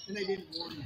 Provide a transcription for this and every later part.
And they didn't warn me.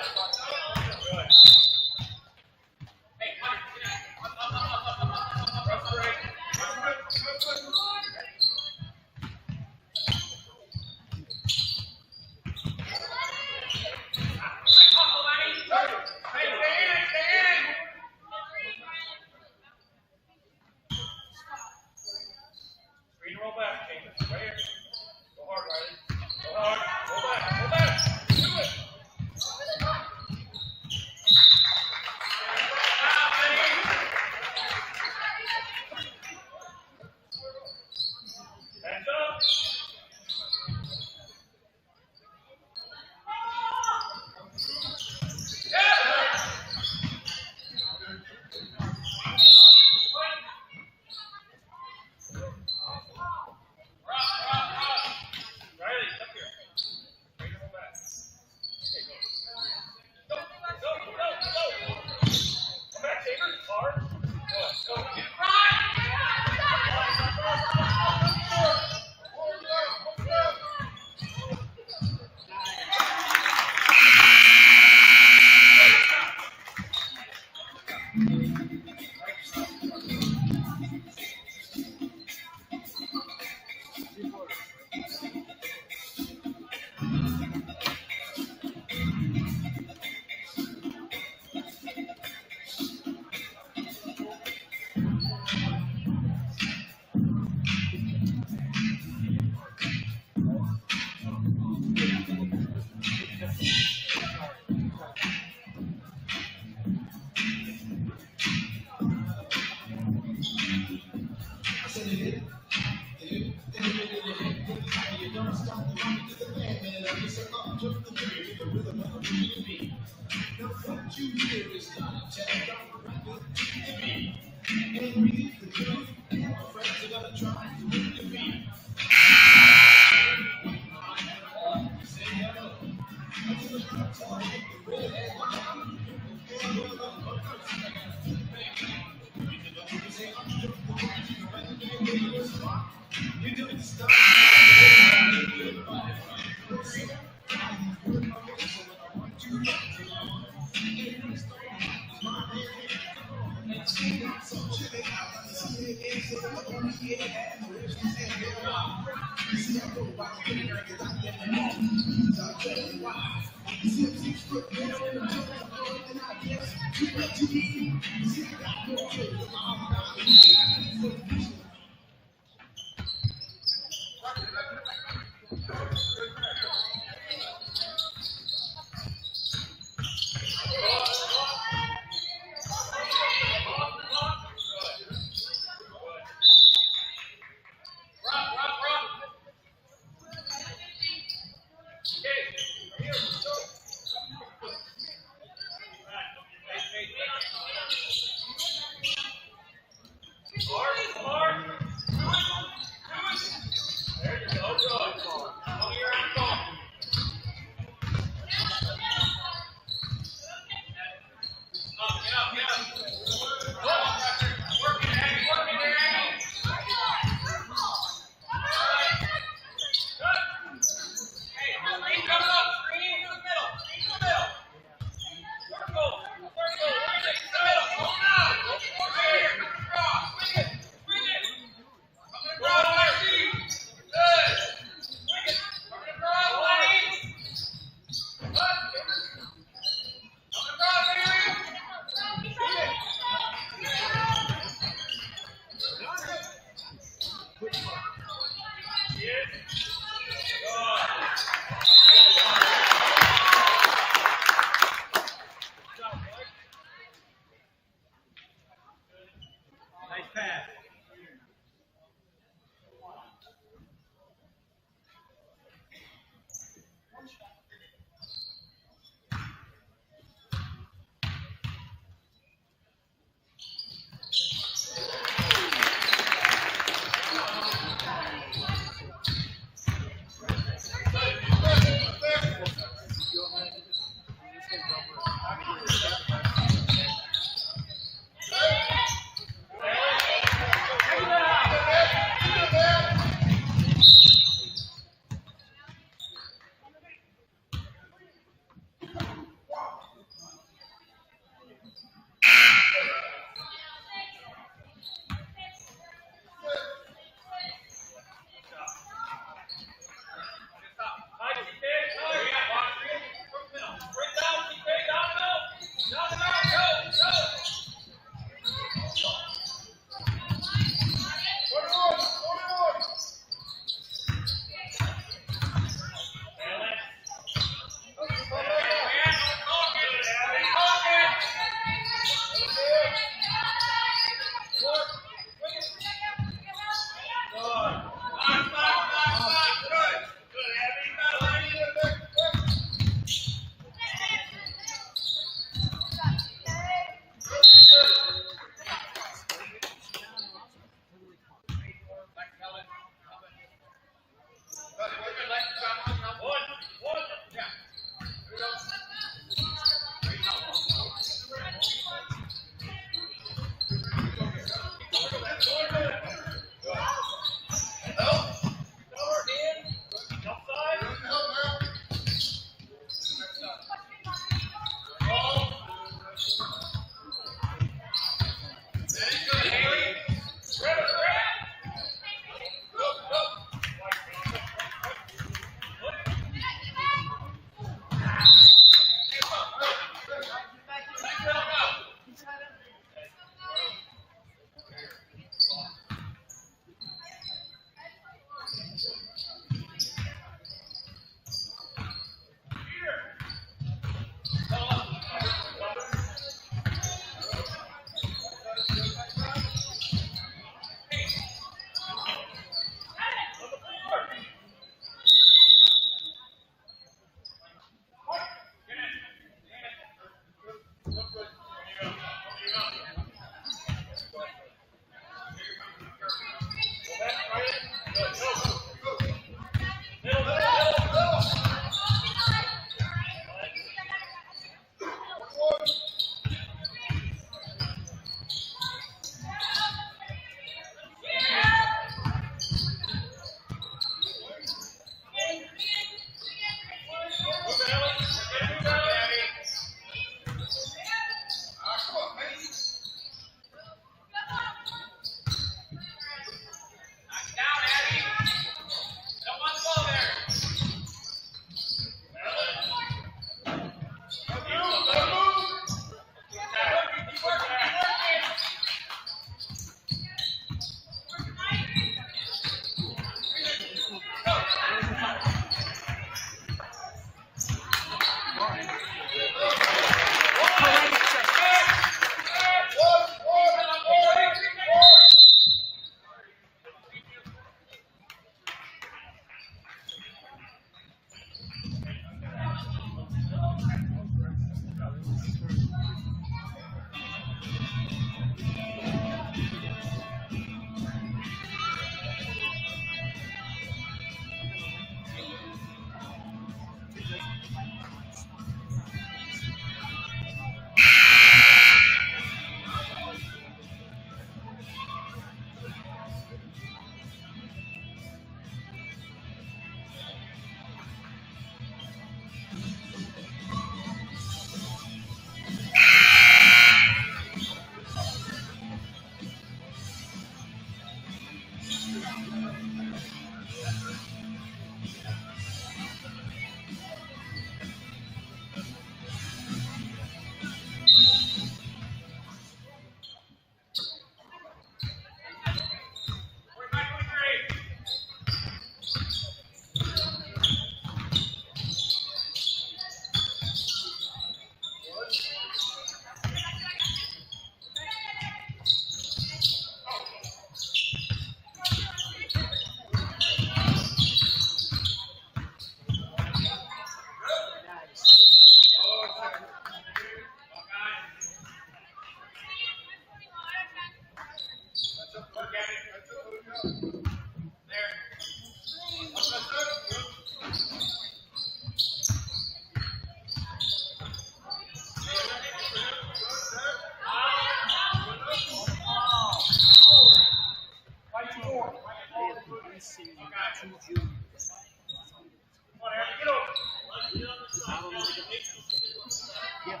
Yeah.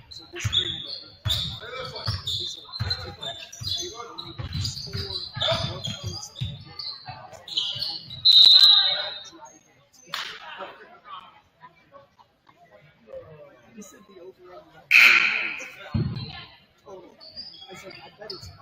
So this game, he said the over total. I said, I bet it's not.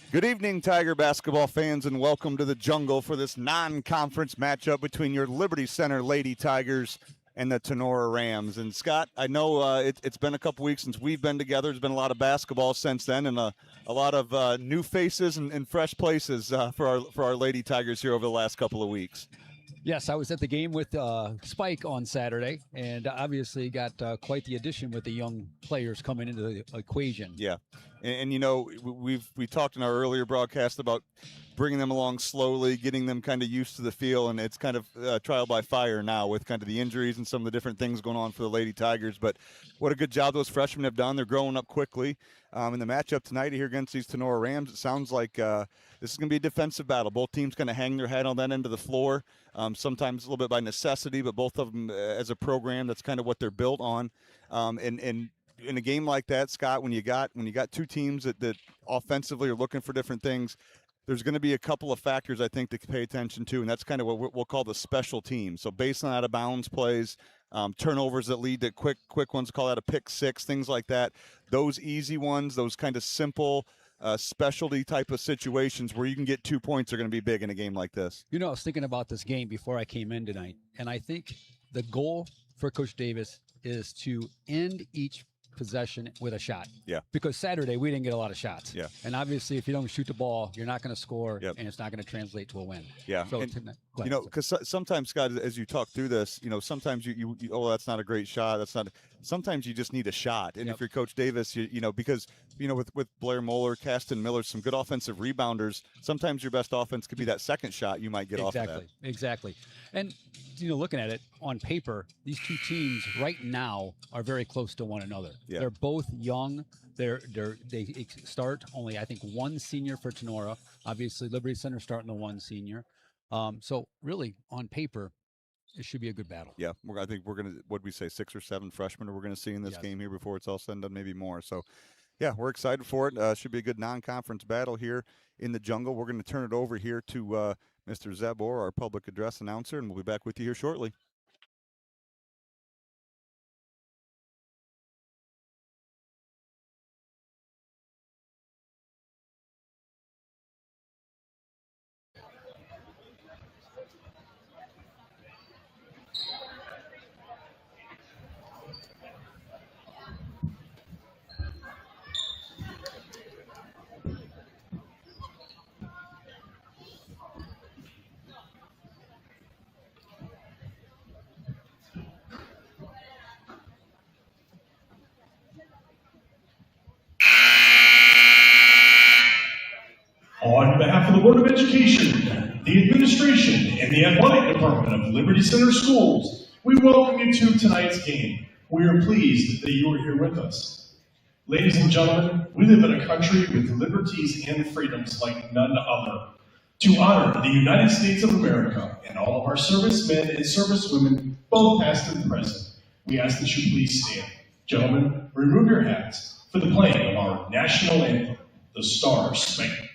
Good evening, Tiger basketball fans, and welcome to the Jungle for this non-conference matchup between your Liberty Center Lady Tigers and the Tenora Rams. And Scott, I know it's been a couple weeks since we've been together. There's been a lot of basketball since then, and a lot of new faces and fresh places for our Lady Tigers here over the last couple of weeks. Yes, I was at the game with Spike on Saturday, and obviously got quite the addition with the young players coming into the equation. Yeah, and you know, we talked in our earlier broadcast about bringing them along slowly, getting them kind of used to the feel, and it's kind of trial by fire now with kind of the injuries and some of the different things going on for the Lady Tigers. But what a good job those freshmen have done. They're growing up quickly. In the matchup tonight here against these Tenora Rams, it sounds like this is going to be a defensive battle. Both teams going to hang their head on that end of the floor, sometimes a little bit by necessity, but both of them as a program, that's kind of what they're built on. And in a game like that, Scott, when you got two teams that offensively are looking for different things, there's going to be a couple of factors I think to pay attention to, and that's kind of what we'll call the special teams. So based on out of bounds plays, turnovers that lead to quick ones, call that a pick six, things like that. Those easy ones, those kind of simple specialty type of situations where you can get 2 points are going to be big in a game like this. You know, I was thinking about this game before I came in tonight, and I think the goal for Coach Davis is to end each possession with a shot. Yeah. Because Saturday we didn't get a lot of shots. Yeah. And obviously, if you don't shoot the ball, you're not going to score, Yep. and it's not going to translate to a win. Yeah. So And, go you ahead. know, because sometimes, Scott, as you talk through this, you know, sometimes you oh, that's not a great shot. That's not. Sometimes you just need a shot. And Yep. if you're Coach Davis, you know, because you know with Blair Moeller, Caston Miller, some good offensive rebounders. Sometimes your best offense could be that second shot you might get off of that. Exactly. And you know, looking at it on paper, these two teams right now are very close to one another. Yeah. They're both young. They start only, I think, one senior for Tenora. Obviously, Liberty Center starting the one senior. So really, on paper, it should be a good battle. Yeah, I think we're going to, what we say, 6 or 7 freshmen we're going to see in this Yes. game here before it's all said and done, maybe more. So, yeah, we're excited for it. Should be a good non-conference battle here in the Jungle. We're going to turn it over here to Mr. Zeb Orr, our public address announcer, and we'll be back with you here shortly. On behalf of the Board of Education, the administration, and the athletic department of Liberty Center Schools, we welcome you to tonight's game. We are pleased that you are here with us. Ladies and gentlemen, we live in a country with liberties and freedoms like none other. To honor the United States of America and all of our servicemen and servicewomen, both past and present, we ask that you please stand. Gentlemen, remove your hats for the playing of our national anthem, the Star Spangled.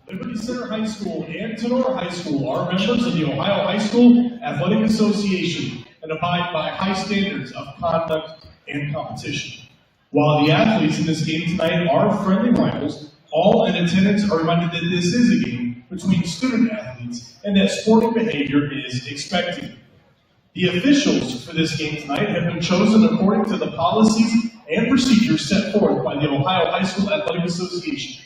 Liberty Center High School and Tenora High School are members of the Ohio High School Athletic Association and abide by high standards of conduct and competition. While the athletes in this game tonight are friendly rivals, all in attendance are reminded that this is a game between student athletes and that sporting behavior is expected. The officials for this game tonight have been chosen according to the policies and procedures set forth by the Ohio High School Athletic Association.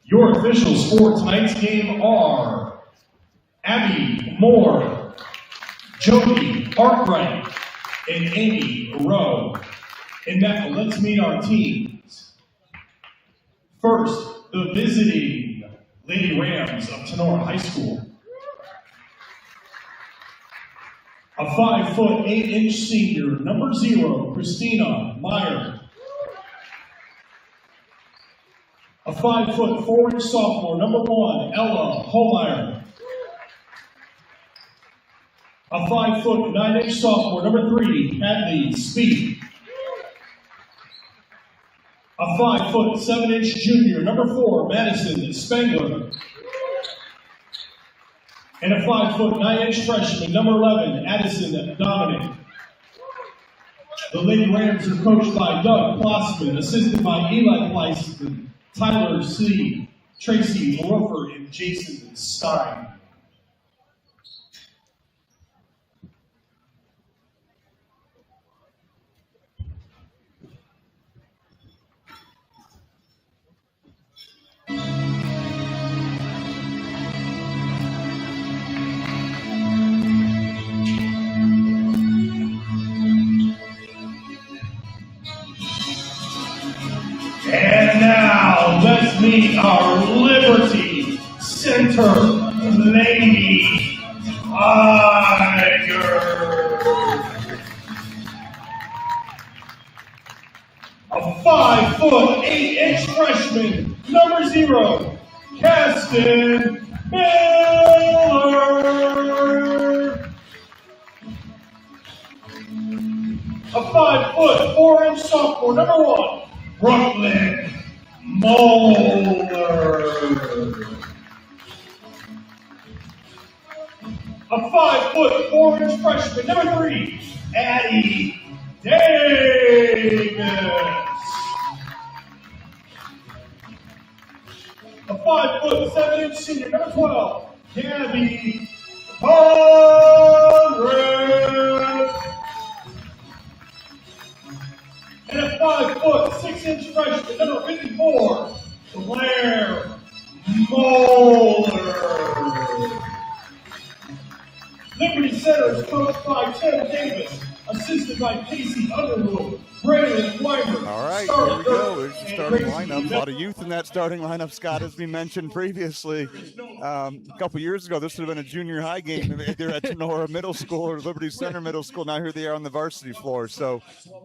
Your officials for tonight's game are Abby Moore, Jody Arkwright, and Amy Rowe. And now let's meet our teams. First, the visiting Lady Rams of Tenora High School. A 5'8" senior, number 0, Christina Meyer. A 5'4" sophomore, number 1, Ella Holmeyer. A 5'9" sophomore, number 3, Hadley Speed. A 5'7" junior, number 4, Madison Spangler. And a 5'9" freshman, number 11, Addison Dominic. The Lady Rams are coached by Doug Klossman, assisted by Eli Kleisman, Tyler C., Tracy Ruffer, and Jason Stein. And now, let's meet our Liberty Center Lady Tigers. A 5'8" freshman, number 0, Caston Miller. A 5'4" sophomore, number 1, Brooklyn Moeller. A 5'4" freshman, number 3, Addie Davis. A 5'7" senior, number 12, Gabby Conrad. And a 5'6" freshman, number 54, Claire Moeller. Liberty Center is coached by Tim Davis, assisted by Casey Underwood, Brandon Weimer. All right, here we go. There's the starting lineup. A lot of youth in that starting lineup, Scott, as we mentioned previously. A couple years ago, this would have been a junior high game either at Tenora Middle School or Liberty Center Middle School. Now here they are on the varsity floor. So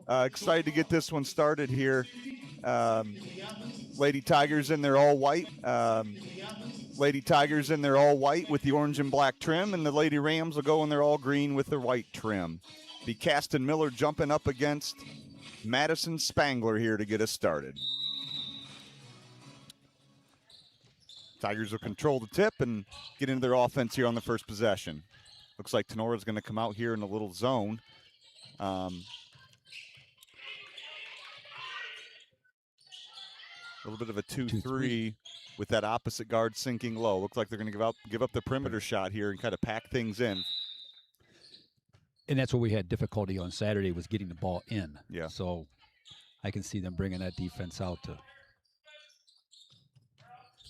excited to get this one started here. Lady Tigers in their all white. Lady Tigers in their all white with the orange and black trim, and the Lady Rams will go in their all green with their white trim. Be Caston Miller jumping up against Madison Spangler here to get us started. Tigers will control the tip and get into their offense here on the first possession. Looks like Tenora's going to come out here in a little zone. A little bit of a 2-3 with that opposite guard sinking low. Looks like they're going to give up the perimeter shot here and kind of pack things in. And that's what we had difficulty on Saturday, was getting the ball in. Yeah. So I can see them bringing that defense out to.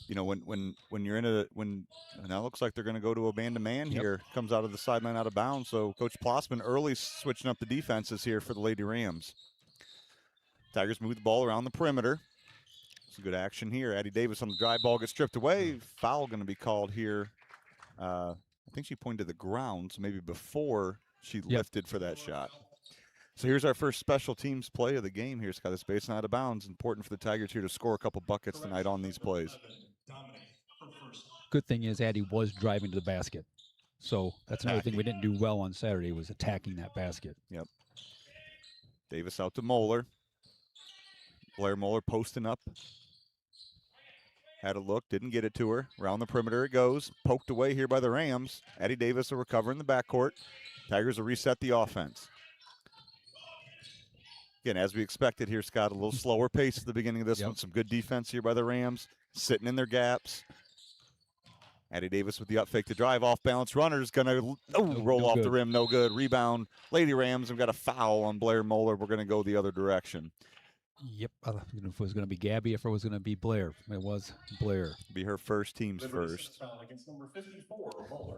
You know, when you're in a now it looks like they're going to go to a man-to-man here. Comes out of the sideline out of bounds. So Coach Plossman early switching up the defenses here for the Lady Rams. Tigers move the ball around the perimeter. Some good action here. Addie Davis on the drive ball gets stripped away. Foul going to be called here. I think she pointed to the ground, so maybe before she lifted for that shot. So here's our first special teams play of the game here, Scott. This base out of bounds. Important for the Tigers here to score a couple buckets tonight on these plays. Good thing is Addie was driving to the basket. So that's another thing we didn't do well on Saturday, was attacking that basket. Yep. Davis out to Moeller. Blair Moeller posting up. Had a look, didn't get it to her. Around the perimeter it goes. Poked away here by the Rams. Addie Davis will recover in the backcourt. Tigers will reset the offense. Again, as we expected here, Scott, a little slower pace at the beginning of this one. Some good defense here by the Rams, sitting in their gaps. Addie Davis with the up fake to drive. Off balance runner's going to roll off the rim. No good. Rebound. Lady Rams have got a foul on Blair Moeller. We're going to go the other direction. Yep. I don't know if it was going to be Gabby, if it was going to be Blair. It was Blair. Be her first, team's first.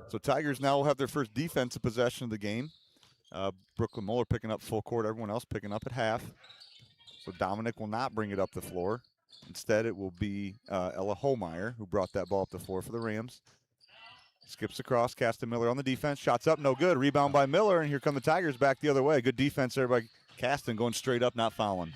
So Tigers now will have their first defensive possession of the game. Brooklyn Moeller picking up full court. Everyone else picking up at half. So Dominic will not bring it up the floor. Instead, it will be Ella Holmeyer who brought that ball up the floor for the Rams. Skips across, Caston Miller on the defense. Shots up, no good. Rebound by Miller, and here come the Tigers back the other way. Good defense there by Caston, going straight up, not fouling.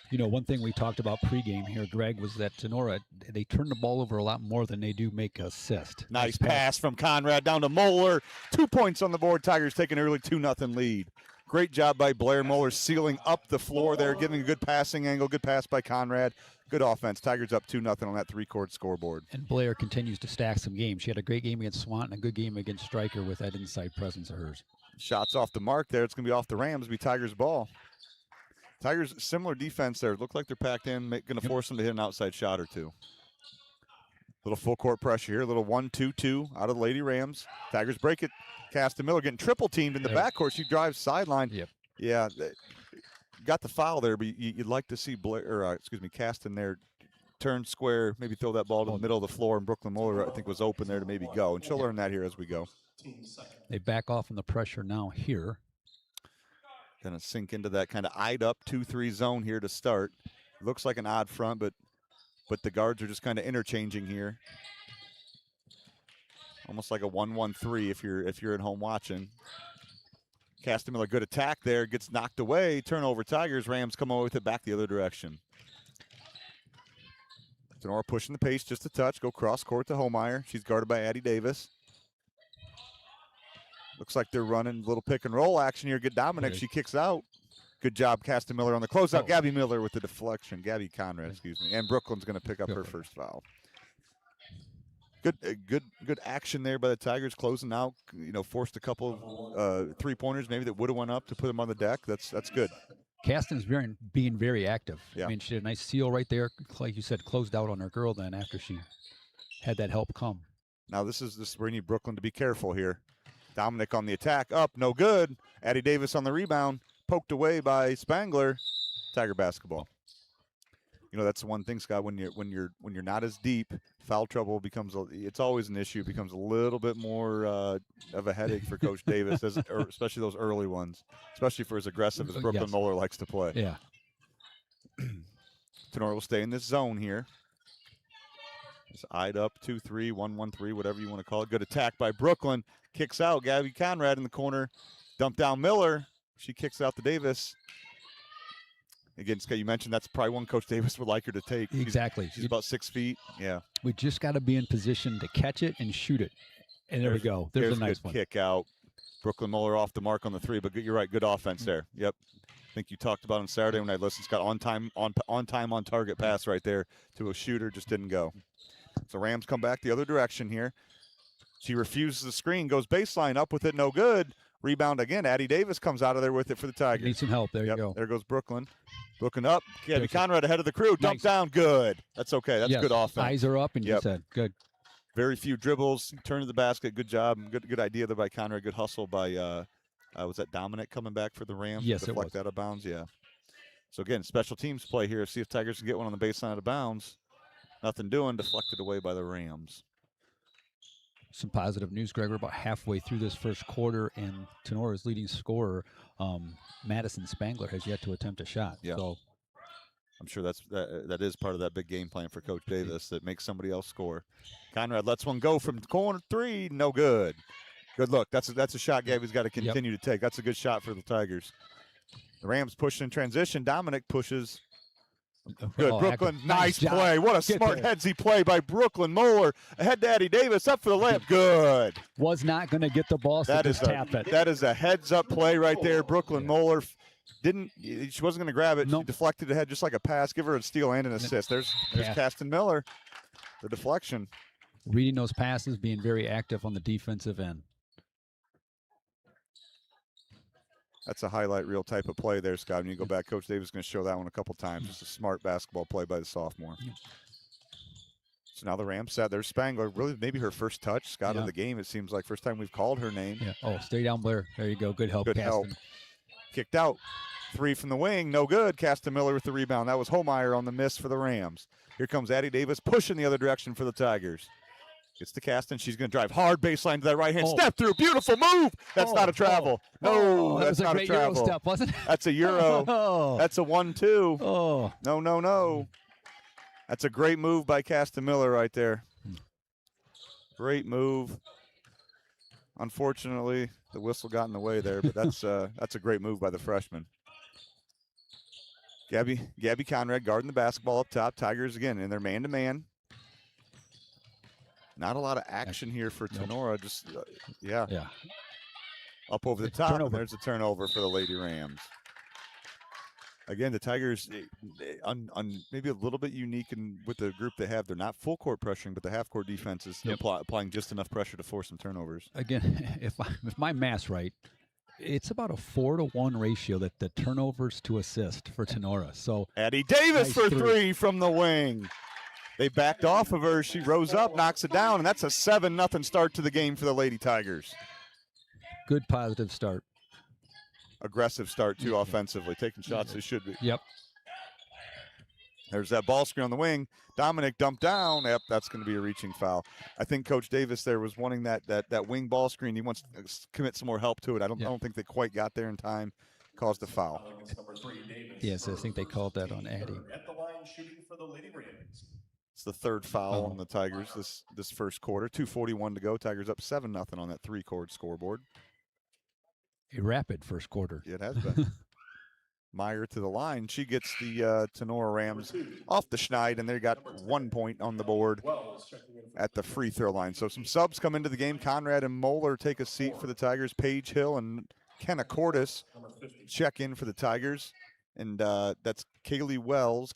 You know, one thing we talked about pregame here, Greg, was that Tenora, they turn the ball over a lot more than they do make assist. Nice pass from Conrad down to Moeller. 2 points on the board. Tigers taking an early 2-0 lead. Great job by Blair Moeller sealing up the floor there, giving a good passing angle. Good pass by Conrad. Good offense. Tigers up 2-0 on that three-court scoreboard. And Blair continues to stack some games. She had a great game against Swanton, a good game against Stryker with that inside presence of hers. Shots off the mark there. It's going to be off the Rams. Be Tigers ball. Tigers, similar defense there. Look like they're packed in, going to force them to hit an outside shot or two. Little full court pressure here. Little 1-2-2 out of the Lady Rams. Tigers break it. Caston Miller getting triple teamed in the backcourt. She drives sideline. Yep. Yeah, got the foul there, but you'd like to see Caston there turn square, maybe throw that ball to the middle of the floor, and Brooklyn Moeller, I think, was open there to maybe go. And she'll learn that here as we go. They back off on the pressure now here. Kind of sink into that kind of eyed up 2-3 zone here to start. Looks like an odd front, but the guards are just kind of interchanging here. Almost like a 1-1-3 if you're at home watching. Caston Miller, good attack there, gets knocked away. Turnover Tigers. Rams come away with it back the other direction. Sonora pushing the pace just a touch. Go cross court to Holmeyer. She's guarded by Addie Davis. Looks like they're running a little pick and roll action here. Good Dominic. She kicks out. Good job, Caston Miller on the closeout. Gabby Miller with the deflection. Gabby Conrad, excuse me. And Brooklyn's going to pick up her first foul. Good action there by the Tigers, closing out. You know, forced a couple of three-pointers maybe that would have went up to put them on the deck. That's good. Caston's being very active. Yeah. I mean, she had a nice seal right there. Like you said, closed out on her girl then after she had that help come. Now this is where you need Brooklyn to be careful here. Dominic on the attack, up, no good. Addie Davis on the rebound, poked away by Spangler. Tiger basketball. You know, that's the one thing, Scott, when you're not as deep, foul trouble becomes it's always an issue. It becomes a little bit more of a headache for Coach Davis, especially those early ones, especially for as aggressive as Brooklyn Moeller likes to play. Yeah. Tenora will stay in this zone here. It's eyed up 2-3, 1-1-3, whatever you want to call it. Good attack by Brooklyn. Kicks out. Gabby Conrad in the corner. Dump down Miller. She kicks out to Davis. Again, Scott, you mentioned that's probably one Coach Davis would like her to take. Exactly. She's about 6 feet. Yeah. We just got to be in position to catch it and shoot it. And there we go. There's a nice good one. Kick out. Brooklyn Moeller off the mark on the three, but you're right. Good offense there. Yep. I think you talked about on Saturday when I listened. Scott, on target pass right there to a shooter, just didn't go. So Rams come back the other direction here. She refuses the screen, goes baseline, up with it, no good. Rebound again. Addie Davis comes out of there with it for the Tigers. Need some help. There you go. There goes Brooklyn. Brooklyn up. Gabby Conrad ahead of the crew. Dump down. Good. That's okay. That's good offense. Eyes are up, and you said good. Very few dribbles. Turn to the basket. Good job. Good idea there by Conrad. Good hustle by, was that Dominic coming back for the Rams? Yes, it was. Deflect out of bounds. Yeah. So again, special teams play here. See if Tigers can get one on the baseline out of bounds. Nothing doing. Deflected away by the Rams. Some positive news, Greg. We're about halfway through this first quarter, and Tenora's leading scorer, Madison Spangler, has yet to attempt a shot. Yeah. So I'm sure that is part of that big game plan for Coach Davis, that makes somebody else score. Conrad lets one go from corner three. No good. Good look. That's a shot Gabby's got to continue to take. That's a good shot for the Tigers. The Rams pushing in transition. Dominic pushes. Good. Brooklyn, nice play. What a smart headsy play by Brooklyn Moeller. Ahead to Addie Davis, up for the layup. Good. Was not going to get the ball, so just tap it. That is a heads-up play right there. Brooklyn Moeller she wasn't going to grab it. Nope. She deflected ahead just like a pass. Give her a steal and an assist. There's Caston Miller, the deflection. Reading those passes, being very active on the defensive end. That's a highlight reel type of play there, Scott. When you go back, Coach Davis is going to show that one a couple times. It's a smart basketball play by the sophomore. So now the Rams set. There's Spangler. Really, maybe her first touch, Scott, of the game. It seems like first time we've called her name. Yeah. Oh, stay down, Blair. There you go. Good help, Good help. Caston. Kicked out. 3 from the wing. No good. Caston Miller with the rebound. That was Holmeyer on the miss for the Rams. Here comes Addie Davis pushing the other direction for the Tigers. Gets to Caston. She's going to drive hard baseline to that right hand. Step through. Beautiful move. That's not a travel. No, that's not a travel. Euro step, wasn't it? That's a Euro. That's a 1-2. Oh. No. That's a great move by Caston Miller right there. Great move. Unfortunately, the whistle got in the way there, but that's a great move by the freshman. Gabby Conrad guarding the basketball up top. Tigers again in their man-to-man. Not a lot of action here for Tenora. Just, up over the top. And there's a turnover for the Lady Rams. Again, the Tigers, maybe a little bit unique with the group they have. They're not full court pressuring, but the half court defense is applying just enough pressure to force some turnovers. Again, if my math's right, it's about a 4-to-1 ratio that the turnovers to assist for Tenora. So Addie Davis for 3 from the wing. They backed off of her. She rose up, knocks it down, and that's a 7-0 start to the game for the Lady Tigers. Good positive start. Aggressive start, too, offensively. Taking shots they should be. Yep. There's that ball screen on the wing. Dominic dumped down. Yep, that's going to be a reaching foul. I think Coach Davis there was wanting that wing ball screen. He wants to commit some more help to it. I don't think they quite got there in time. Caused a foul. Yes, I think they called that on Addie. At the line shooting for the Lady Rams. It's the third foul on the Tigers this first quarter. 2:41 to go. Tigers up 7-0 on that 3-chord scoreboard. A rapid first quarter. It has been. Meyer to the line. She gets the Tenora Rams off the schneid, and they got 1 point on the board at the free throw line. So some subs come into the game. Conrad and Moeller take a seat for the Tigers. Paige Hill and Kenna Cordes check in for the Tigers. And that's Callie Wells,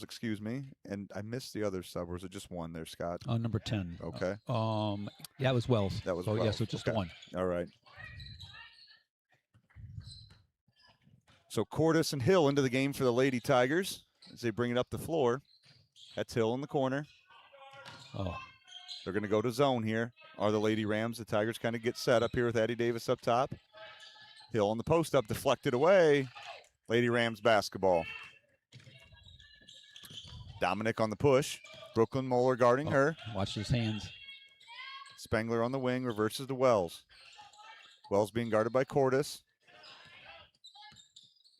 excuse me. And I missed the other sub. Or was it just one there, Scott? Number 10. Okay. Yeah, it was Wells. That was Wells. Wells. Yeah, so just one. All right. So Cordes and Hill into the game for the Lady Tigers as they bring it up the floor. That's Hill in the corner. Oh. They're going to go to zone here. Are the Lady Rams. The Tigers kind of get set up here with Addie Davis up top. Hill on the post up, deflected away. Lady Rams basketball. Dominic on the push. Brooklyn Moeller guarding her. Watch his hands. Spangler on the wing, reverses to Wells. Wells being guarded by Cordes.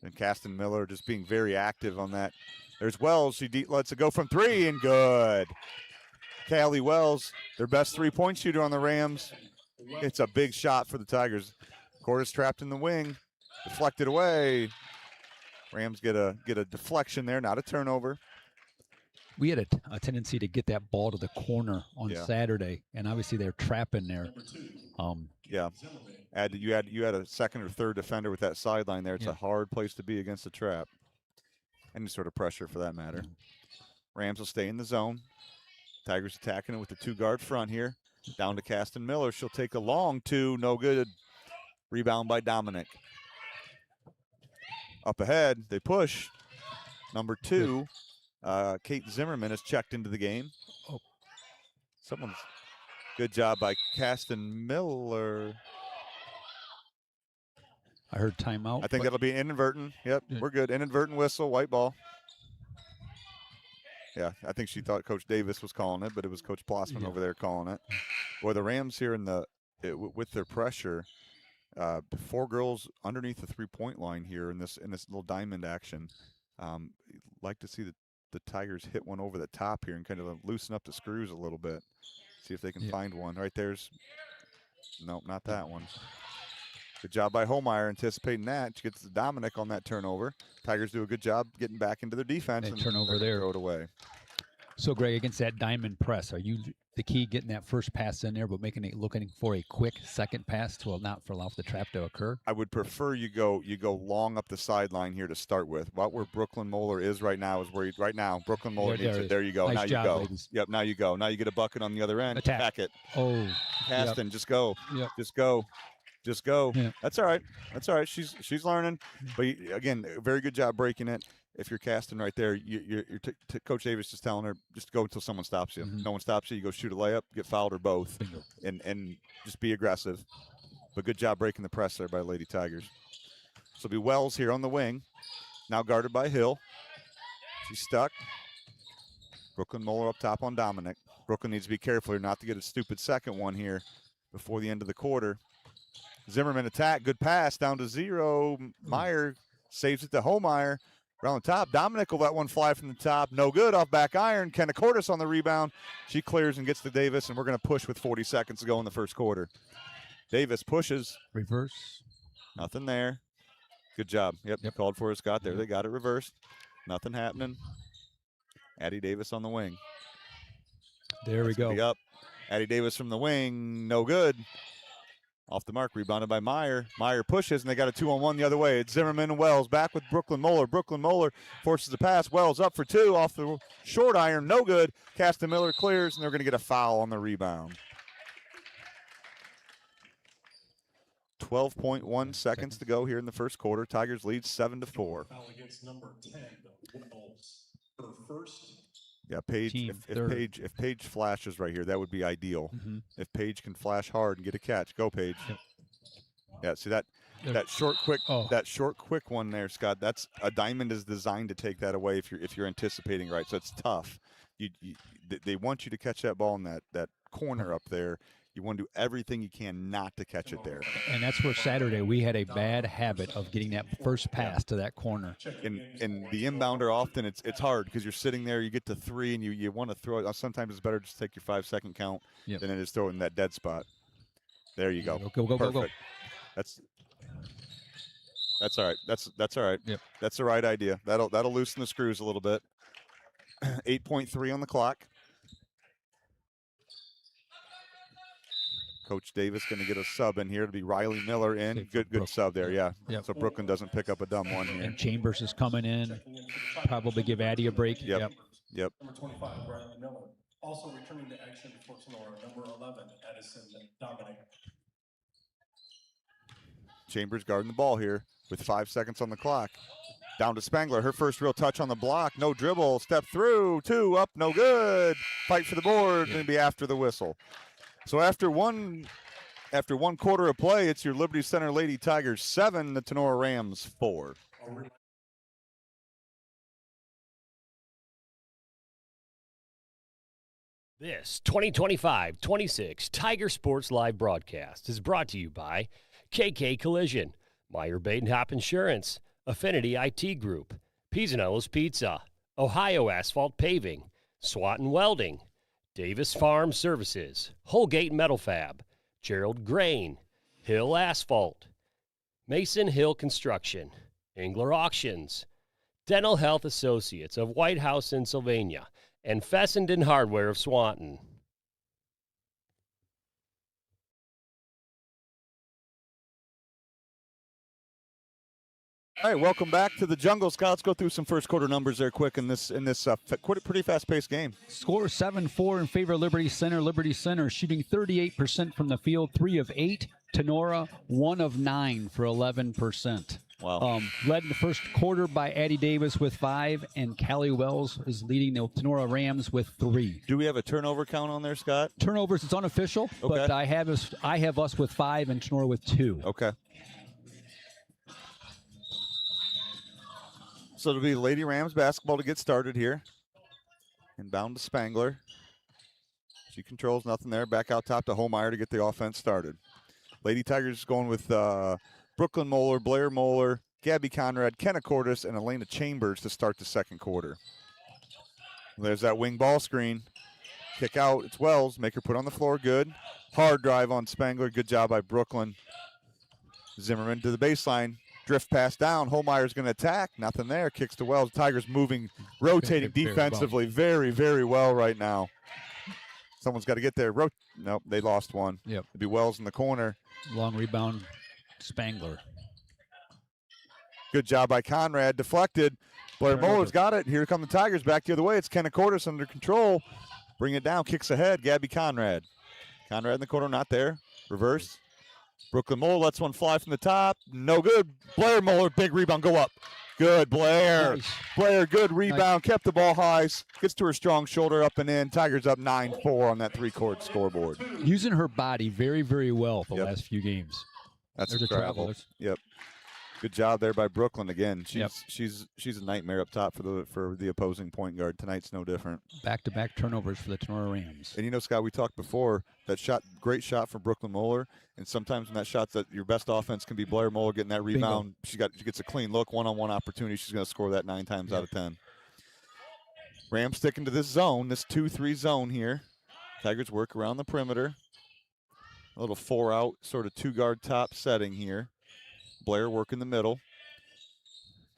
And Caston Miller just being very active on that. There's Wells. She lets it go from 3 and good. Callie Wells, their best 3-point shooter on the Rams. It's a big shot for the Tigers. Cordes trapped in the wing. Deflected away. Rams get a deflection there, not a turnover. We had a tendency to get that ball to the corner on Saturday, and obviously they're trapping there. Yeah. You had a second or third defender with that sideline there. It's a hard place to be against a trap. Any sort of pressure for that matter. Rams will stay in the zone. Tigers attacking it with the 2-guard front here. Down to Caston Miller. She'll take a long 2. No good. Rebound by Dominic. Up ahead, they push. Number 2, Kate Zimmerman has checked into the game. Oh, good job by Caston Miller. I heard timeout. I think that'll be inadvertent. Yep, we're good. Inadvertent whistle, white ball. Yeah, I think she thought Coach Davis was calling it, but it was Coach Plossman over there calling it. Boy, the Rams here with their pressure. 4 girls underneath the 3-point line here in this little diamond action. Like to see the Tigers hit one over the top here and kind of loosen up the screws a little bit. See if they can find one. Right there's, nope, not that one. Good job by Holmeyer anticipating that. She gets Dominic on that turnover. Tigers do a good job getting back into their defense and turnover there. Throw it away. So, Greg, against that diamond press, are you the key getting that first pass in there, but looking for a quick second pass to allow the trap to occur? I would prefer you go long up the sideline here to start with. Where Brooklyn Moeller is right now is where Brooklyn Moeller needs it. There you go. Nice now job, you go. Ladies. Yep. Now you go. Now you get a bucket on the other end. Attack it. Oh, Caston, just go. Yep. Just go. Just go. Yeah. That's all right. That's all right. She's learning. But again, very good job breaking it. If you're casting right there, Coach Davis just telling her just go until someone stops you. Mhm. No one stops you. You go shoot a layup, get fouled, or both, Bingo. and just be aggressive. But good job breaking the press there by Lady Tigers. So it'll be Wells here on the wing, now guarded by Hill. She's stuck. Brooklyn Moeller up top on Dominic. Brooklyn needs to be careful here not to get a stupid second one here before the end of the quarter. Zimmerman attack, good pass down to 0. Meyer saves it to Homeyer. Around the top, Dominic will let one fly from the top. No good, off back iron. Kenna Cordes on the rebound. She clears and gets to Davis, and we're going to push with 40 seconds to go in the first quarter. Davis pushes. Reverse. Nothing there. Good job. Yep. Called for it, Scott. There, they got it reversed. Nothing happening. Addie Davis on the wing. There we go. Be up. Addie Davis from the wing. No good. Off the mark, rebounded by Meyer. Meyer pushes, and they got a 2-on-1 the other way. It's Zimmerman and Wells back with Brooklyn Moeller. Brooklyn Moeller forces the pass. Wells up for 2 off the short iron. No good. Caston Miller clears, and they're going to get a foul on the rebound. 12.1 seconds to go here in the first quarter. Tigers lead 7-4. Foul against number 10, Wells. Her first. Yeah, Paige. If Paige flashes right here, that would be ideal. Mm-hmm. If Paige can flash hard and get a catch, go Paige. Yep. Yeah, see that short quick one there, Scott. That's a diamond is designed to take that away if you're anticipating right. So it's tough. They want you to catch that ball in that corner up there. You want to do everything you can not to catch it there. And that's where Saturday we had a bad habit of getting that first pass to that corner. And the inbounder often it's hard because you're sitting there, you get to 3 and you want to throw it. Sometimes it's better just to take your 5-second count than it is throw it in that dead spot. There you go. Go. That's all right. That's all right. Yep. That's the right idea. That'll loosen the screws a little bit. 8.3 on the clock. Coach Davis going to get a sub in here to be Riley Miller in. Good sub there, yeah. Yep. So Brooklyn doesn't pick up a dumb one here. And Chambers is coming in. Probably give Addie a break. Yep. Number 25, Riley Miller. Also returning to action for Sonora, number 11, Edison Dominic. Chambers guarding the ball here with 5 seconds on the clock. Down to Spangler, her first real touch on the block. No dribble, step through, 2 up, no good. Fight for the board, and be after the whistle. So after one quarter of play, it's your Liberty Center Lady Tigers 7, the Tenora Rams 4. This 2025-26 Tiger Sports Live broadcast is brought to you by KK Collision, Meyer Badenhop Insurance, Affinity IT Group, Pisanello's Pizza, Ohio Asphalt Paving, Swanton Welding, Davis Farm Services, Holgate Metal Fab, Gerald Grain, Hill Asphalt, Mason Hill Construction, Engler Auctions, Dental Health Associates of White House in Sylvania, and Fessenden Hardware of Swanton. All right, welcome back to the Jungle Scouts. Let's go through some first quarter numbers there quick in this pretty fast-paced game. Score 7-4 in favor of Liberty Center. Liberty Center shooting 38% from the field, 3 of 8. Tenora, 1 of 9 for 11%. Wow. Led in the first quarter by Addie Davis with 5, and Callie Wells is leading the Tenora Rams with 3. Do we have a turnover count on there, Scott? Turnovers, it's unofficial, but I have us with 5 and Tenora with 2. Okay. So it'll be Lady Rams basketball to get started here. Inbound to Spangler. She controls nothing there. Back out top to Homeyer to get the offense started. Lady Tigers going with Brooklyn Moeller, Blair Moeller, Gabby Conrad, Kenna Cordes, and Elena Chambers to start the second quarter. There's that wing ball screen. Kick out. It's Wells. Make her put on the floor. Good. Hard drive on Spangler. Good job by Brooklyn. Zimmerman to the baseline. Drift pass down. Holmeyer's going to attack. Nothing there. Kicks to Wells. Tigers rotating defensively very, very well right now. Someone's got to get there. Nope, they lost one. Yep. It'd be Wells in the corner. Long rebound, Spangler. Good job by Conrad. Deflected. Blair Muller's got it. Here come the Tigers back the other way. It's Kenna Cordes under control. Bring it down. Kicks ahead. Gabby Conrad. Conrad in the corner, not there. Reverse. Brooklyn Moeller lets one fly from the top. No good. Blair Moeller, big rebound, go up. Good, Blair. Nice. Blair, good rebound, kept the ball high, gets to her strong shoulder, up and in. Tigers up 9-4 on that three-court scoreboard. Using her body very, very well the Yep. last few games. That's There's a incredible. travelers. Yep. Good job there by Brooklyn again. Yep. She's a nightmare up top for the opposing point guard. Tonight's no different. Back-to-back turnovers for the Tenora Rams. And Scott, we talked before that shot, great shot from Brooklyn Moeller. And sometimes when that shot's that your best offense can be Blair Moeller getting that rebound. She gets a clean look, one-on-one opportunity. She's going to score that 9 times out of 10. Rams sticking to this zone, this 2-3 zone here. Tigers work around the perimeter. A little 4-out, sort of 2-guard top setting here. Blair work in the middle.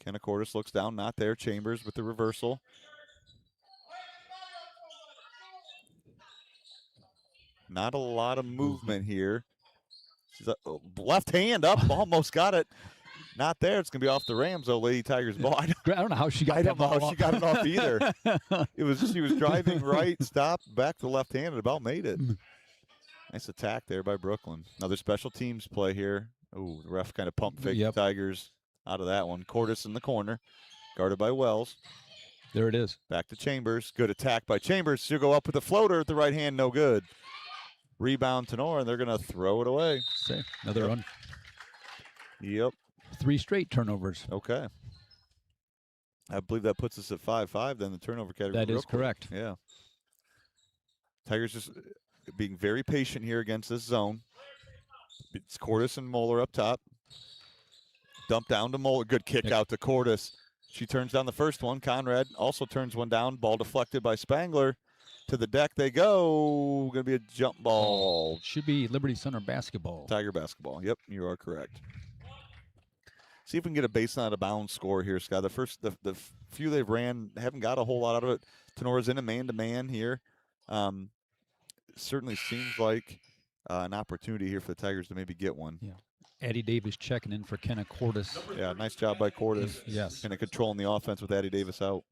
Kenna Cordes looks down, not there. Chambers with the reversal. Not a lot of movement here. She's left hand up, almost got it. Not there. It's going to be off the Rams, though, Lady Tigers ball. I don't know how she got I that don't know ball how she got it off either. She was driving right, stopped, back to left hand, and about made it. Nice attack there by Brooklyn. Another special teams play here. Ooh, the ref kind of pump faked the Tigers out of that one. Cordes in the corner, guarded by Wells. There it is. Back to Chambers. Good attack by Chambers. She'll go up with the floater at the right hand. No good. Rebound Tenora, and they're going to throw it away. Another run. Yep. 3 straight turnovers. Okay. I believe that puts us at 5-5 then, the turnover category. That is correct. Yeah. Tigers just being very patient here against this zone. It's Cordes and Moeller up top. Dump down to Moeller. Good kick out to Cordes. She turns down the first one. Conrad also turns one down. Ball deflected by Spangler. To the deck they go. Going to be a jump ball. Should be Liberty Center basketball. Tiger basketball. Yep, you are correct. See if we can get a baseline out of bounds score here, Scott. The few they've ran haven't got a whole lot out of it. Tenora's in a man-to-man here. Certainly seems like an opportunity here for the Tigers to maybe get one. Yeah. Addie Davis checking in for Kenna Cordes. Yeah, nice job by Cordes. Yes. Kind of controlling the offense with Addie Davis out.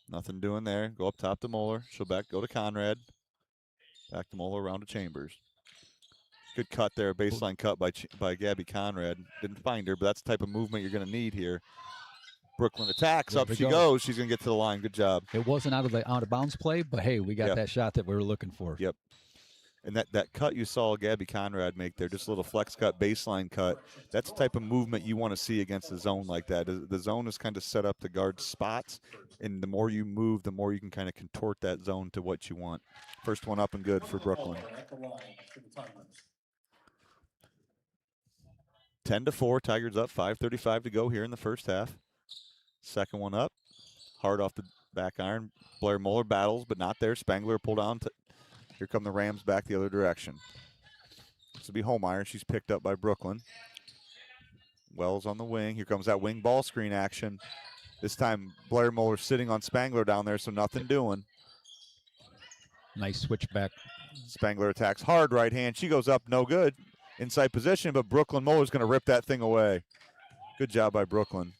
Nothing doing there. Go up top to Moeller. She'll go to Conrad. Back to Moeller, around to Chambers. Good cut there, baseline cut by Gabby Conrad. Didn't find her, but that's the type of movement you're going to need here. Brooklyn attacks. Up she goes. She's going to get to the line. Good job. It wasn't out of bounds play, but hey, we got that shot that we were looking for. Yep. And that cut you saw Gabby Conrad make there, just a little flex cut, baseline cut, that's the type of movement you want to see against a zone like that. The zone is kind of set up to guard spots, and the more you move, the more you can kind of contort that zone to what you want. First one up and good for Brooklyn. 10-4, Tigers up, 5:35 to go here in the first half. Second one up, hard off the back iron. Blair Moeller battles, but not there. Spangler pulled down. Here come the Rams back the other direction. This will be Holmeyer. She's picked up by Brooklyn. Wells on the wing. Here comes that wing ball screen action. This time Blair Moeller sitting on Spangler down there, so nothing doing. Nice switch back. Spangler attacks hard right hand. She goes up, no good. Inside position, but Brooklyn Moeller's going to rip that thing away. Good job by Brooklyn.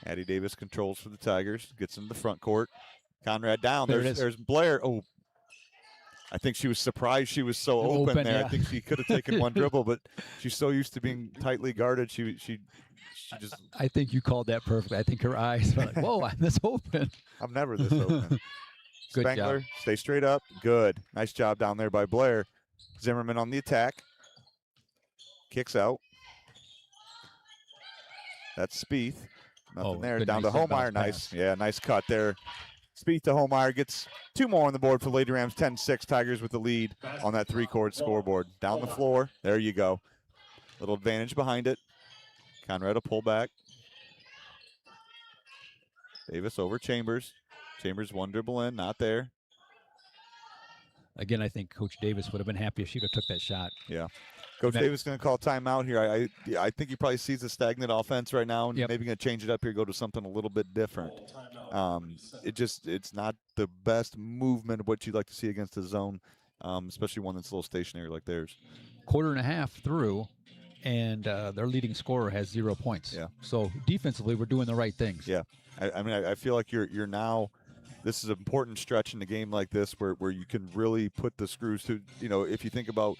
Addie Davis controls for the Tigers. Gets into the front court. Conrad down. There's Blair. Oh, I think she was surprised she was so open there. Yeah. I think she could have taken one dribble, but she's so used to being tightly guarded. She just. I think you called that perfectly. I think her eyes were like, whoa, I'm this open. I'm never this open. Good Spangler, job. stay straight up. Good. Nice job down there by Blair. Zimmerman on the attack. Kicks out. That's Spieth. Nothing there. Down to Holmeyer. Nice. Yeah, nice cut there. Spieth to Holmeyer gets 2 more on the board for Lady Rams. 10-6. Tigers with the lead on that 3-court scoreboard. Down the floor. There you go. Little advantage behind it. Conrad will pull back. Davis over Chambers. Chambers one dribble in. Not there. Again, I think Coach Davis would have been happy if she would have took that shot. Yeah. Coach Davis is going to call timeout here. I think he probably sees a stagnant offense right now, and maybe going to change it up here, go to something a little bit different. It's not the best movement of what you'd like to see against a zone, especially one that's a little stationary like theirs. Quarter and a half through, and their leading scorer has 0 points. Yeah. So defensively, we're doing the right things. Yeah. I mean, I feel like you're now this is an important stretch in the game like this where you can really put the screws to, if you think about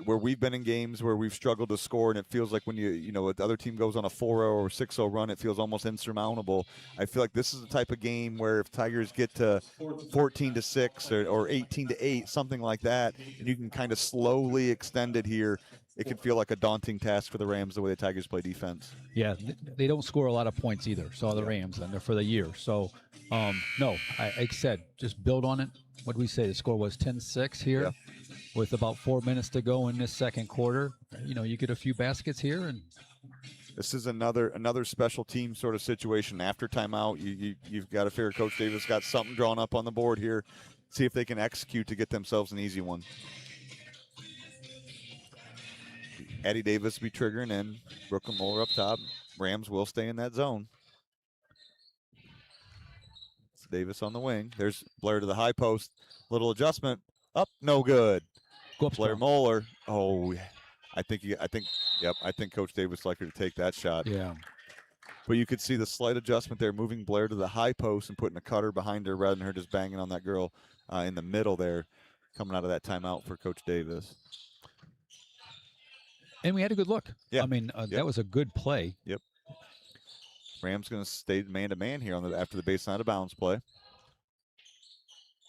where we've been in games where we've struggled to score and it feels like when the other team goes on a 4-0 or 6-0 run, it feels almost insurmountable. I feel like this is the type of game where if Tigers get to 14-6 or 18-8, something like that, and you can kind of slowly extend it here, it can feel like a daunting task for the Rams the way the Tigers play defense. Yeah, they don't score a lot of points either. So the Rams, and they're for the year. So, no, like I said, just build on it. What did we say? The score was 10-6 here with about 4 minutes to go in this second quarter. You get a few baskets here. And this is another special team sort of situation. After timeout, you've got to figure Coach Davis got something drawn up on the board here. See if they can execute to get themselves an easy one. Addie Davis be triggering in. Brooklyn Moeller up top. Rams will stay in that zone. It's Davis on the wing. There's Blair to the high post. Little adjustment. Up, no good. Go up Blair Moeller. Oh, I think Coach Davis likely to take that shot. Yeah. But you could see the slight adjustment there, moving Blair to the high post and putting a cutter behind her rather than her just banging on that girl in the middle there, coming out of that timeout for Coach Davis. And we had a good look. Yeah. I mean, that was a good play. Yep. Rams going to stay man-to-man here after the baseline out of bounds play.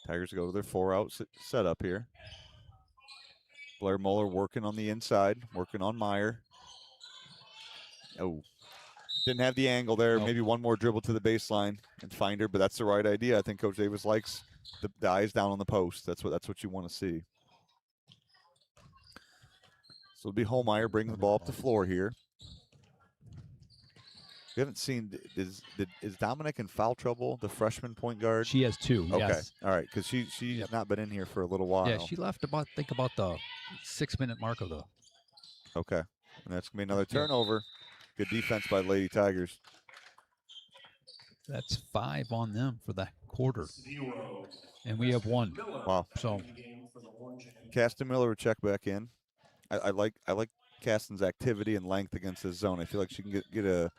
Tigers go to their 4-out setup here. Blair Moeller working on the inside, working on Meyer. Oh, didn't have the angle there. Nope. Maybe one more dribble to the baseline and find her, but that's the right idea. I think Coach Davis likes the eyes down on the post. That's what you want to see. So it'll be Holmeyer bringing the ball up the floor here. We haven't seen, is Dominic in foul trouble, the freshman point guard? She has 2, okay. Yes. All right, because she's not been in here for a little while. Yeah, she left about the 6-minute mark of the. Okay, and that's going to be another turnover. Good defense by the Lady Tigers. That's 5 on them for the quarter. And we have 1. Wow. So Caston Miller would check back in. I like Caston's activity and length against this zone. I feel like she can get a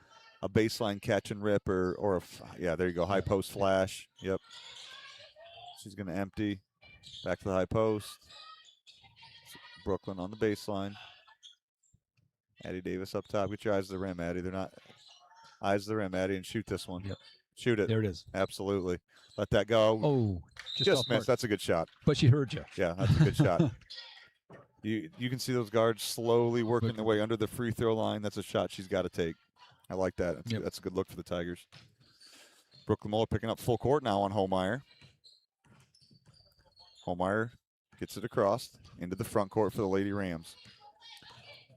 baseline catch and rip or there you go, high post flash. Yep. She's going to empty. Back to the high post. Brooklyn on the baseline. Addie Davis up top. Get your eyes to the rim, Addie. They're not eyes to the rim, Addie, and shoot this one. Yep. Shoot it. There it is. Absolutely. Let that go. Oh, just missed. That's a good shot. But she heard you. Yeah, that's a good shot. You can see those guards slowly working their way under the free throw line. That's a shot she's got to take. I like that. That's a good look for the Tigers. Brooklyn Moeller picking up full court now on Holmeyer. Holmeyer gets it across into the front court for the Lady Rams.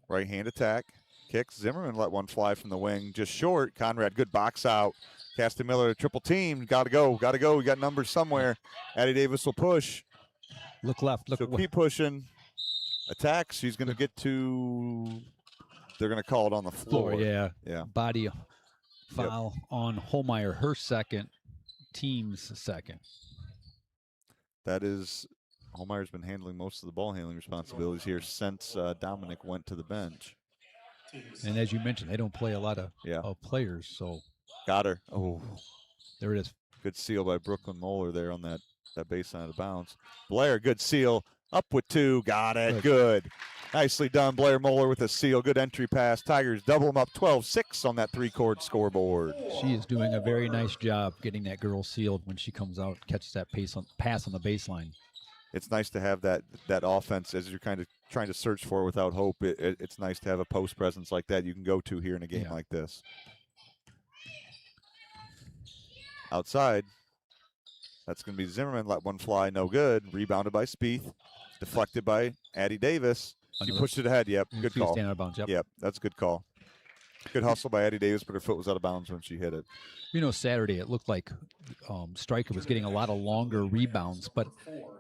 Right hand attack. Kicks. Zimmerman let one fly from the wing. Just short. Conrad, good box out. Caston Miller, triple team. Got to go. We got numbers somewhere. Addie Davis will push. Look left. So keep pushing. Attacks. She's going to get to. They're going to call it on the floor. Yeah. Body foul on Holmeyer. Her second. Team's second. That is. Holmeyer's been handling most of the ball handling responsibilities here since Dominic went to the bench. And as you mentioned, they don't play a lot of players. So got her. Oh, there it is. Good seal by Brooklyn Moeller there on that baseline of bounds. Blair, good seal. Up with 2. Got it. Good. Nicely done, Blair Moeller with a seal. Good entry pass. Tigers double them up 12-6 on that 3-chord scoreboard. She is doing a very nice job getting that girl sealed when she comes out, catches that pass on the baseline. It's nice to have that offense as you're kind of trying to search for it without hope. It's nice to have a post presence like that you can go to here in a game like this. Outside, that's going to be Zimmerman. Let one fly, no good. Rebounded by Spieth. Deflected by Addie Davis. She pushed it ahead. Yep, good call. Out of bounds, yep, that's a good call. Good hustle by Addie Davis, but her foot was out of bounds when she hit it. Saturday it looked like Stryker was getting a lot of longer rebounds, but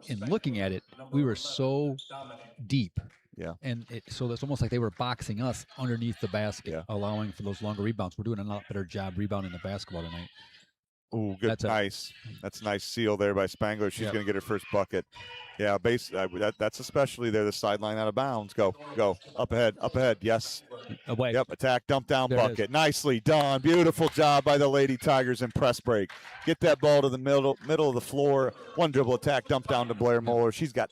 in looking at it, we were so deep. Yeah. And so it's almost like they were boxing us underneath the basket, allowing for those longer rebounds. We're doing a lot better job rebounding the basketball tonight. Ooh, good, nice. That's a nice seal there by Spangler. She's going to get her first bucket. Yeah, that's especially there. The sideline out of bounds. Go, up ahead. Yes. Away. Yep, attack, dump down, There bucket. Nicely done. Beautiful job by the Lady Tigers in press break. Get that ball to the middle of the floor. One dribble attack, dump down to Blair Moeller. She's got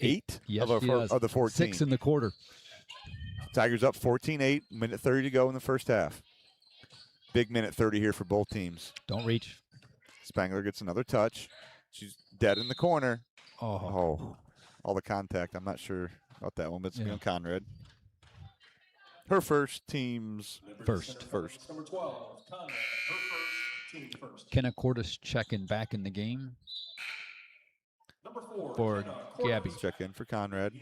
8 yes, of the 14. 6 in the quarter. Tigers up 14-8, minute 30 to go in the first half. Big minute 30 here for both teams. Don't reach. Spangler gets another touch. She's dead in the corner. Oh. All the contact. I'm not sure about that one, but it's on Conrad. Her first, team's first. Number 12, Conrad. Her first, team first. Kenna Cordes checking back in the game. Number 4 for Gabby. Check in for Conrad.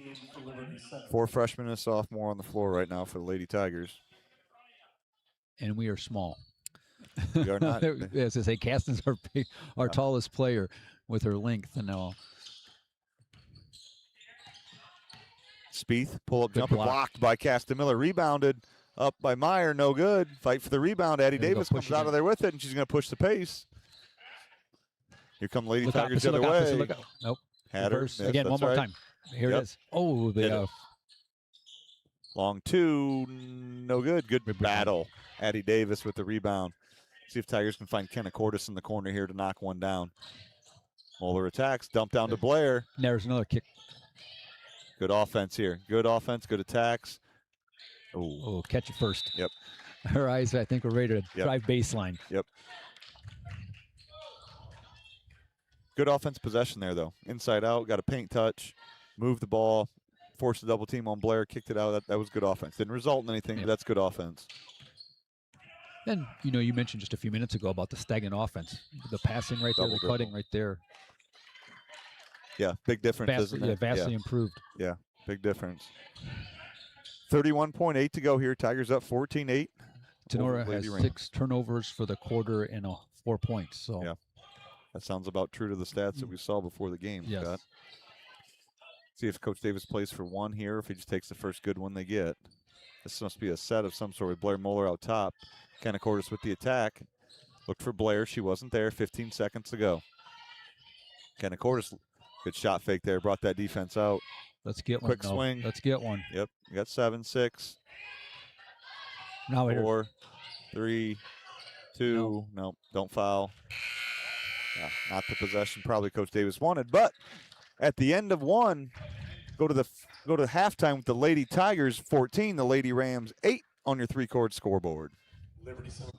4 freshmen and a sophomore on the floor right now for the Lady Tigers. And we are small. We are not. As I say, Caston's our tallest player with her length and all. Spieth, pull-up jumper blocked by Castamiller. Rebounded up by Meyer, no good. Fight for the rebound. Addie Davis comes out of there with it, and she's going to push the pace. Here come Lady Tigers the other way. Nope. Had her. Missed. Again, one more time. Here it is. Oh, long 2, no good. Good battle. Addie Davis with the rebound. See if Tigers can find Kenna Cordes in the corner here to knock one down. Moeller attacks, dump down to Blair. There's another kick. Good offense here. Good offense, good attacks. Oh, catch it first. Yep. Her eyes, I think, were ready to drive baseline. Yep. Good offense possession there, though. Inside out, got a paint touch, moved the ball, forced a double team on Blair, kicked it out. That was good offense. Didn't result in anything, but that's good offense. And, you mentioned just a few minutes ago about the stagnant offense. The passing right there, the cutting right there. Yeah, big difference, isn't it? Vastly improved. Yeah, big difference. 31.8 to go here. Tigers up 14-8. Tenora has 6 turnovers for the quarter and 4 points. So yeah, that sounds about true to the stats that we saw before the game. Yes. Scott. See if Coach Davis plays for one here, if he just takes the first good one they get. This must be a set of some sort with Blair Moeller out top. Kenna Cordes with the attack. Looked for Blair. She wasn't there. 15 seconds to go. Kenna Cordes, good shot fake there. Brought that defense out. Let's get one. Quick swing. Let's get one. Yep. We got 7, 6. Now 4, 3, 2. No, don't foul. Yeah, not the possession probably Coach Davis wanted. But at the end of one, go to halftime with the Lady Tigers 14, the Lady Rams 8 on your 3-chord scoreboard. Liberty Center.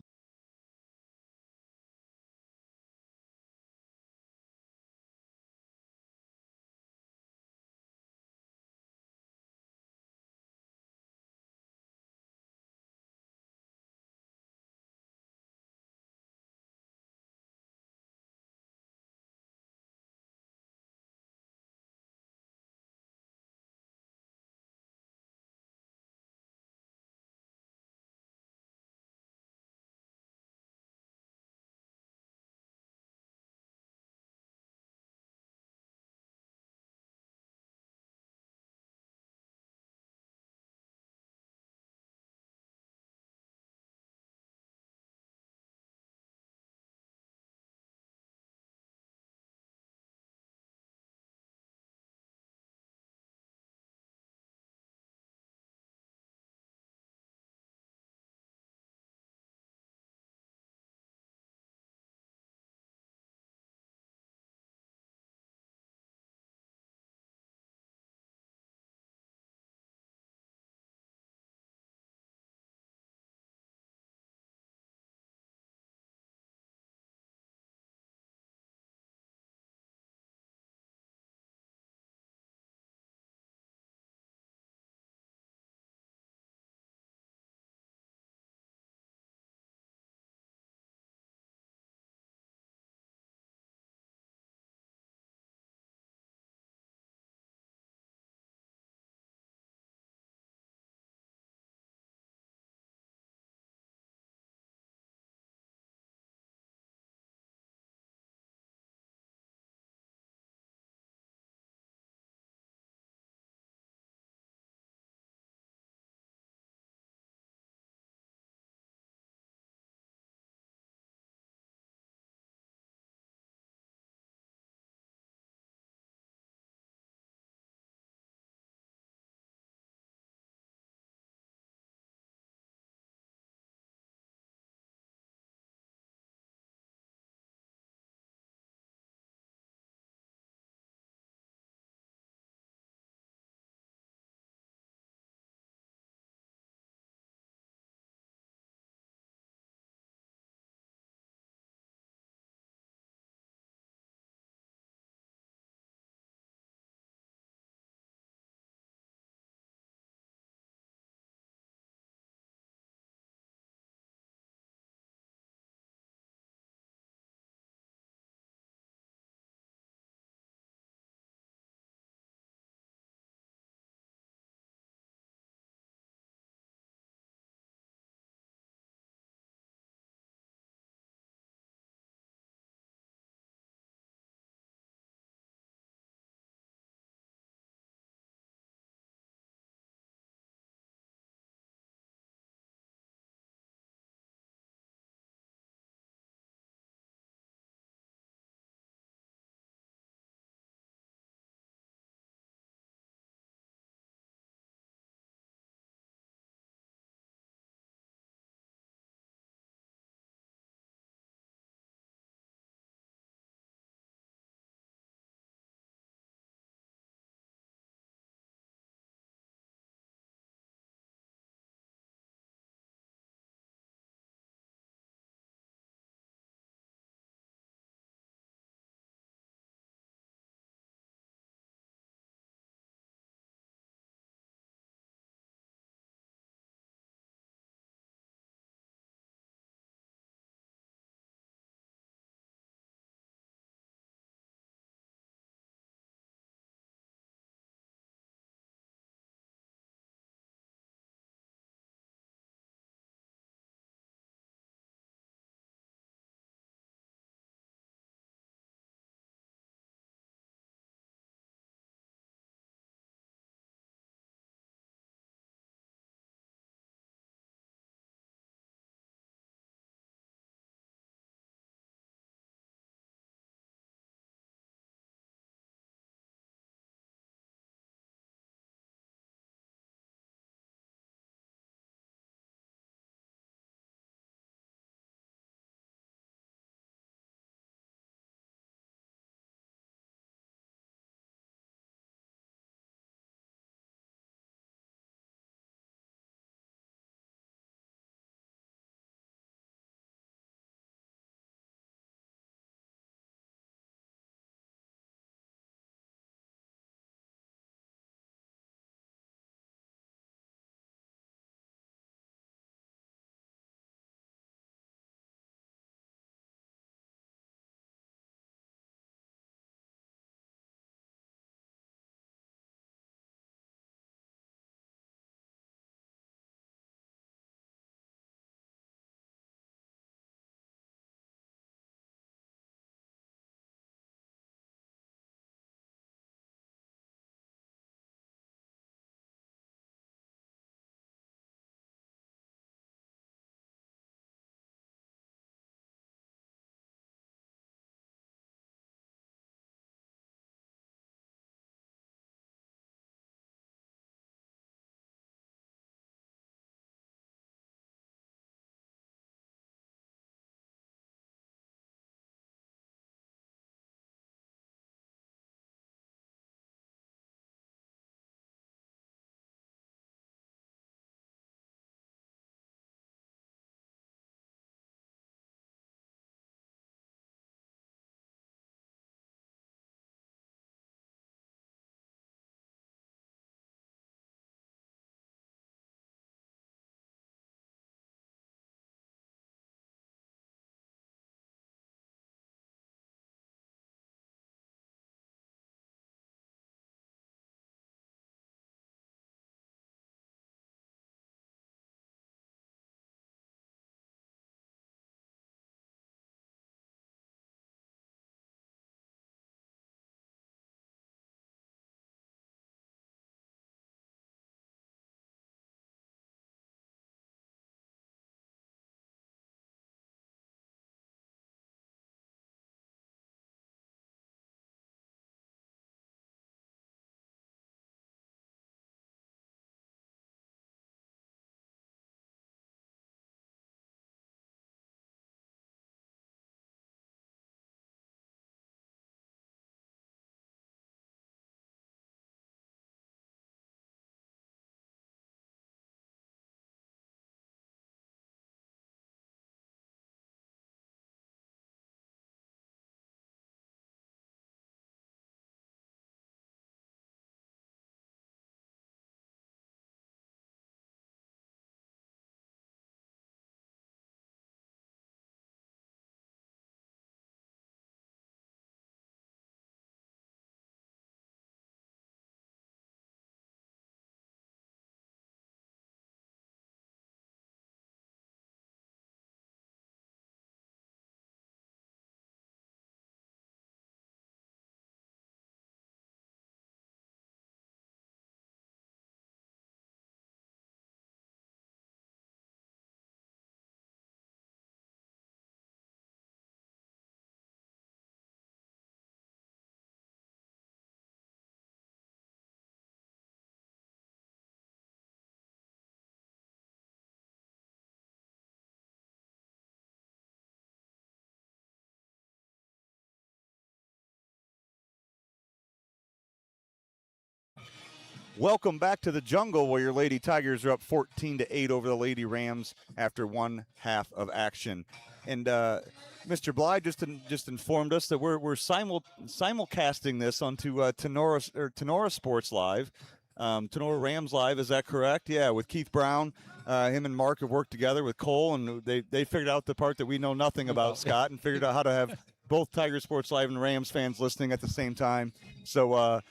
Welcome back to the jungle where your Lady Tigers are up 14-8 over the Lady Rams after one half of action. And Mr. Bly just informed us that we're simulcasting this onto Tenora Sports Live. Tenora Rams Live, is that correct? Yeah, with Keith Brown. Him and Mark have worked together with Cole, and they figured out the part that we know nothing about, Scott, and figured out how to have both Tiger Sports Live and Rams fans listening at the same time. So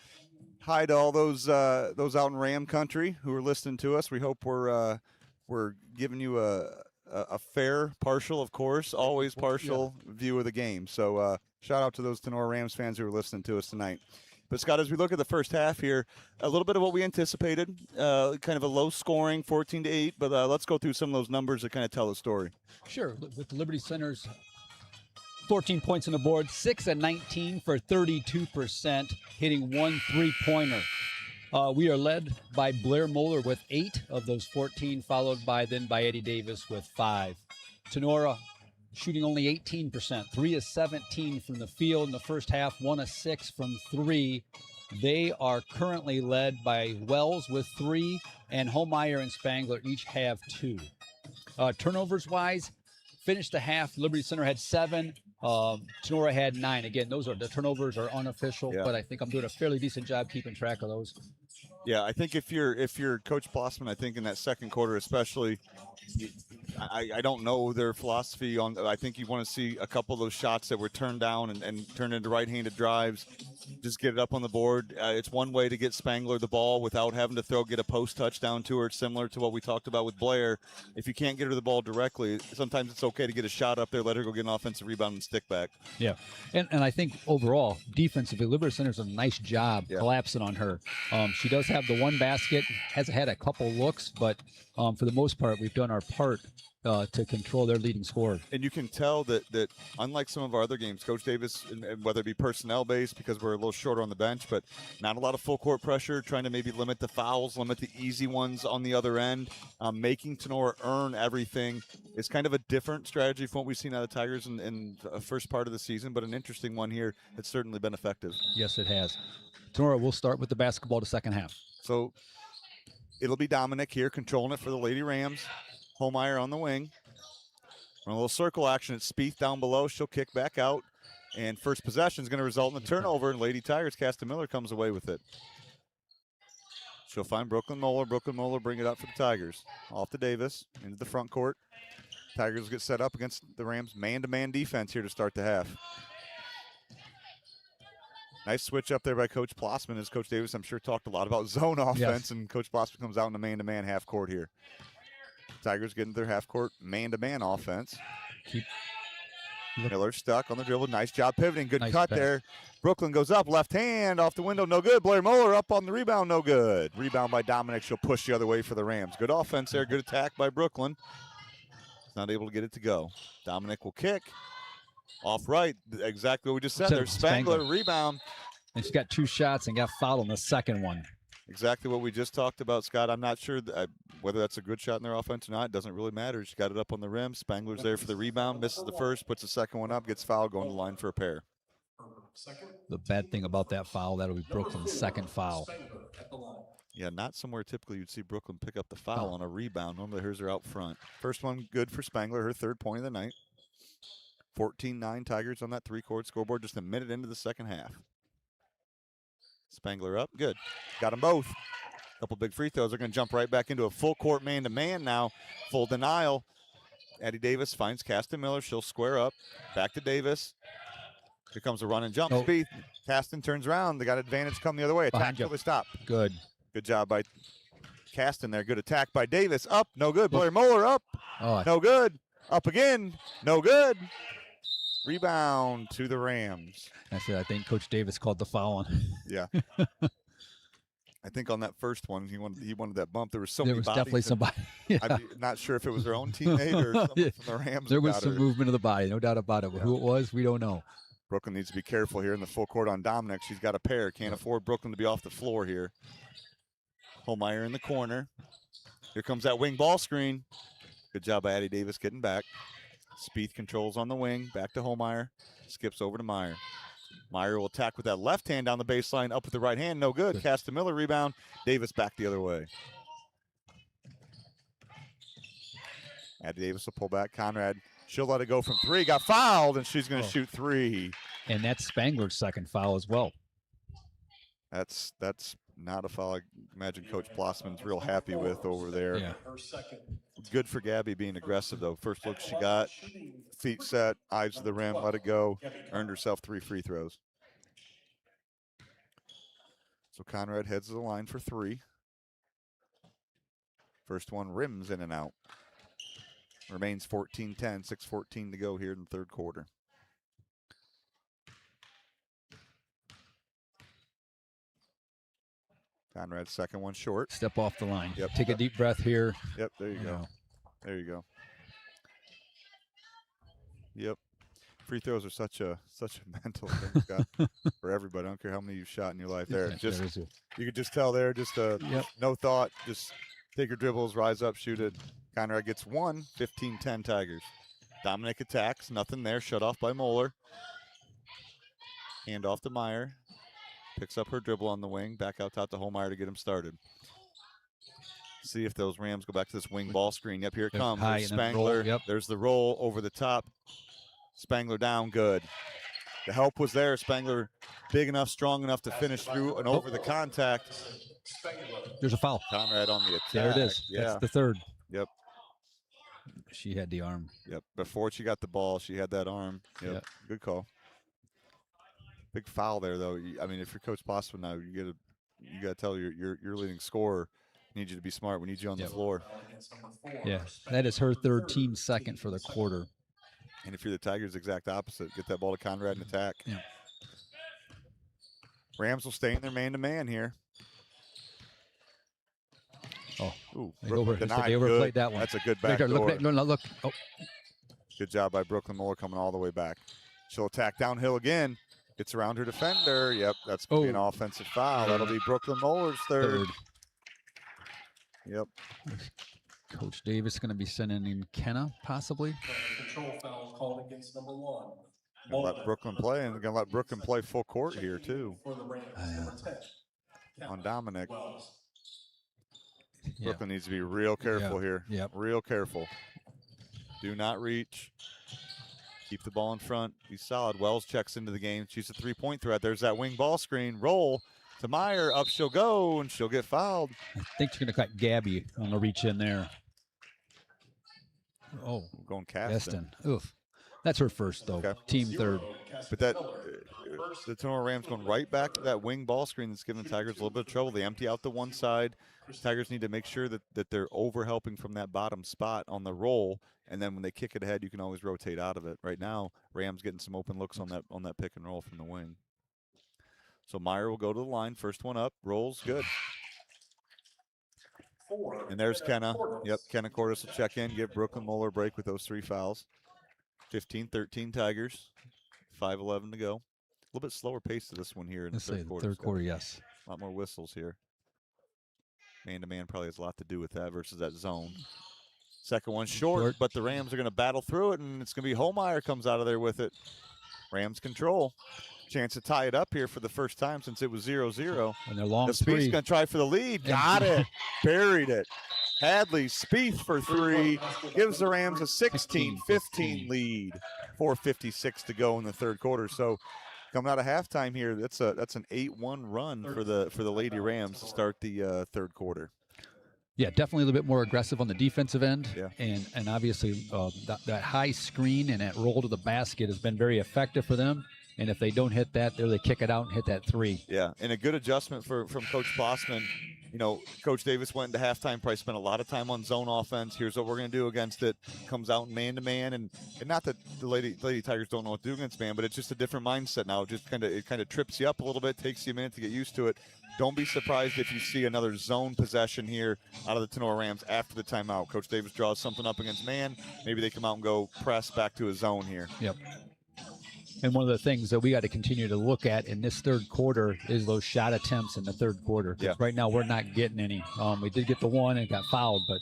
hi to all those out in Ram country who are listening to us. We hope we're giving you a fair, partial, of course, always partial view of the game. So shout out to those Tenora Rams fans who are listening to us tonight. But, Scott, as we look at the first half here, a little bit of what we anticipated, kind of a low scoring, 14-8. But let's go through some of those numbers that kind of tell the story. Sure. With the Liberty Centers, 14 points on the board, 6 and 19 for 32%, hitting 1 3-pointer. We are led by Blair Moeller with 8 of those 14, followed by Eddie Davis with 5. Tenora shooting only 18%, 3 of 17 from the field in the first half, 1 of 6 from 3. They are currently led by Wells with 3, and Holmeyer and Spangler each have 2. Turnovers-wise, finished the half, Liberty Center had 7. Tenora had 9. Again, the turnovers are unofficial, but I think I'm doing a fairly decent job keeping track of those. Yeah, I think if you're Coach Blossman, I think in that second quarter especially, I don't know their philosophy on. I think you want to see a couple of those shots that were turned down and turned into right-handed drives. Just get it up on the board. It's one way to get Spangler the ball without having to get a post touchdown to her, similar to what we talked about with Blair. If you can't get her the ball directly, sometimes it's okay to get a shot up there, let her go get an offensive rebound and stick back. Yeah, and I think overall, defensively, Liberty Center's done a nice job collapsing on her. She does have the one basket, has had a couple looks, but for the most part, we've done our part to control their leading scorer. And you can tell that unlike some of our other games, Coach Davis, whether it be personnel-based because we're a little shorter on the bench, but not a lot of full-court pressure, trying to maybe limit the fouls, limit the easy ones on the other end, making Tenora earn everything is kind of a different strategy from what we've seen out of Tigers in the first part of the season, but an interesting one here that's certainly been effective. Yes, it has. Tenora will start with the basketball the second half. So it'll be Dominic here controlling it for the Lady Rams. Holmeyer on the wing. Run a little circle action. It's Spieth down below. She'll kick back out. And first possession is going to result in a turnover. And Lady Tigers, Casta Miller comes away with it. She'll find Brooklyn Moeller. Brooklyn Moeller bring it up for the Tigers. Off to Davis. Into the front court. Tigers get set up against the Rams. Man-to-man defense here to start the half. Nice switch up there by Coach Blossman. As Coach Davis, I'm sure, talked a lot about zone offense. And Coach Blossman comes out in a man-to-man half court here. Tigers getting their half-court man-to-man offense. Miller stuck on the dribble. Nice job pivoting. Good cut there. Brooklyn goes up. Left hand off the window. No good. Blair Moeller up on the rebound. No good. Rebound by Dominic. She'll push the other way for the Rams. Good offense there. Good attack by Brooklyn. Not able to get it to go. Dominic will kick. Off right. Exactly what we just said. There's Spangler. Rebound. And she's got 2 shots and got fouled on the second one. Exactly what we just talked about, Scott. I'm not sure whether that's a good shot in their offense or not. It doesn't really matter. She got it up on the rim. Spangler's there for the rebound. Misses the first, puts the second one up, gets fouled, going to the line for a pair. The bad thing about that foul, that'll be Brooklyn's second foul. Yeah, not somewhere typically you'd see Brooklyn pick up the foul on a rebound. Normally hers are out front. First one good for Spangler, her 3rd point of the night. 14-9 Tigers on that 3-court scoreboard just a minute into the second half. Spangler up, good. Got them both. Couple big free throws. They're going to jump right back into a full court man-to-man now. Full denial. Eddie Davis finds Caston Miller. She'll square up. Back to Davis. Here comes a run and jump. Speed. Caston turns around. They got advantage come the other way. Attack till they stop. Good. Good job by Caston there. Good attack by Davis. Up. No good. Blair Moeller up. No good. Up again. No good. Rebound to the Rams. Actually, I think Coach Davis called the foul on. Yeah. I think on that first one, he wanted that bump. There was many bodies. Definitely somebody. Yeah. I'm not sure if it was her own teammate or someone from the Rams. There was some movement of the body, no doubt about it. But who it was, we don't know. Brooklyn needs to be careful here in the full court on Dominic. She's got a pair. Can't afford Brooklyn to be off the floor here. Holmeyer in the corner. Here comes that wing ball screen. Good job by Addie Davis getting back. Spieth controls on the wing. Back to Holmeyer. Skips over to Meyer. Meyer will attack with that left hand down the baseline, up with the right hand, no good. Castamiller rebound, Davis back the other way. Addie Davis will pull back. Conrad, she'll let it go from 3. Got fouled, and she's going to shoot 3. And that's Spangler's second foul as well. That's not a foul I imagine Coach Blossman's real happy with over there. Yeah. Good for Gabby being aggressive, though. First look she got, feet set, eyes to the rim, let it go, earned herself 3 free throws. So Conrad heads to the line for 3. First one rims in and out. Remains 14-10, 6:14 to go here in the third quarter. Conrad's second one short. Step off the line. Yep. Take a deep breath here. Yep, there you go. There you go. Yep. Free throws are such a mental thing, Scott, for everybody. I don't care how many you've shot in your life. There, just you could just tell there, just no thought, just take your dribbles, rise up, shoot it. Conrad gets 1, 15-10 Tigers. Dominic attacks, nothing there, shut off by Moeller. Hand off to Meyer. Picks up her dribble on the wing, back out top to Holmeyer to get him started. See if those Rams go back to this wing ball screen. Yep, here it comes. There's Spangler. Yep. There's the roll over the top. Spangler down, good. The help was there. Spangler big enough, strong enough to finish through and over the contact. There's a foul. Conrad on the attack. There it is. Yeah. That's the third. Yep. She had the arm. Yep. Before she got the ball, she had that arm. Yep. Good call. Big foul there, though. I mean, if you're Coach Blossman now, you gotta tell your leading scorer, need you to be smart. We need you on the floor. Yeah, that is her third, team second for the quarter. And if you're the Tigers, exact opposite. Get that ball to Conrad and attack. Yeah. Rams will stay in their man-to-man here. Oh, ooh, they overplayed that one. That's a good back door. Look. Oh. Good job by Brooklyn Muller coming all the way back. She'll attack downhill again. Gets around her defender. Yep, that's going to be an offensive foul. That'll be Brooklyn Muller's third. Yep. Coach Davis going to be sending in Kenna, possibly. Control foul called against number 1. Gonna let Brooklyn play, and gonna let Brooklyn play full court here too. On Dominic. Brooklyn needs to be real careful here. Yep. Real careful. Do not reach. Keep the ball in front. Be solid. Wells checks into the game. She's a 3-point threat. There's that wing ball screen. Roll to Meyer. Up she'll go, and she'll get fouled. I think she's going to cut Gabby on the reach in there. Oh, going Caston. Oof. That's her first, though. Okay. Team third. But that the Tenora Rams going right back to that wing ball screen that's giving the Tigers a little bit of trouble. They empty out the one side. Tigers need to make sure that they're over-helping from that bottom spot on the roll, and then when they kick it ahead, you can always rotate out of it. Right now, Rams getting some open looks on that pick and roll from the wing. So Meyer will go to the line. First one up. Rolls. Good. And there's Kenna. Yep, Kenna Cordes will check in, give Brooklyn Muller a break with those 3 fouls. 15-13 Tigers. 5:11 to go. A little bit slower pace to this one here in the third quarter. Third quarter, yes. A lot more whistles here. Man-to-man probably has a lot to do with that versus that zone. Second one short, but the Rams are going to battle through it, and it's going to be Holmeyer comes out of there with it. Rams control. Chance to tie it up here for the first time since it was 0-0. And they're long the Spieth's going to try for the lead. Got it. Buried it. Hadley, Spieth for 3. Gives the Rams a 16-15 lead. 4:56 to go in the third quarter. So coming out of halftime here, that's an 8-1 run for the Lady Rams to start the third quarter. Yeah, definitely a little bit more aggressive on the defensive end. Yeah. And obviously that high screen and that roll to the basket has been very effective for them. And if they don't hit that, they kick it out and hit that 3. Yeah, and a good adjustment from Coach Blossman. You know, Coach Davis went into halftime, probably spent a lot of time on zone offense. Here's what we're going to do against it. Comes out man-to-man. And not that the Lady Tigers don't know what to do against man, but it's just a different mindset now. It kind of trips you up a little bit, takes you a minute to get used to it. Don't be surprised if you see another zone possession here out of the Tenora Rams after the timeout. Coach Davis draws something up against man. Maybe they come out and go press back to a zone here. Yep. And one of the things that we got to continue to look at in this third quarter is those shot attempts in the third quarter. Yeah. Right now, we're not getting any. We did get the one and got fouled, but.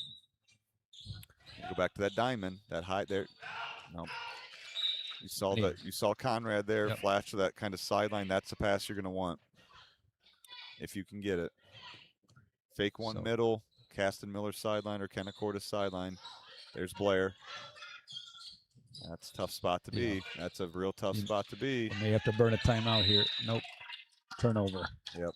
Go back to that diamond, that high there. No. You saw Conrad there flash to that kind of sideline. That's the pass you're going to want if you can get it. Fake one middle, Caston Miller sideline or Kennecorda sideline. There's Blair. That's a tough spot to be. That's a real tough spot to be. You may have to burn a timeout here. Nope. Turnover. Yep.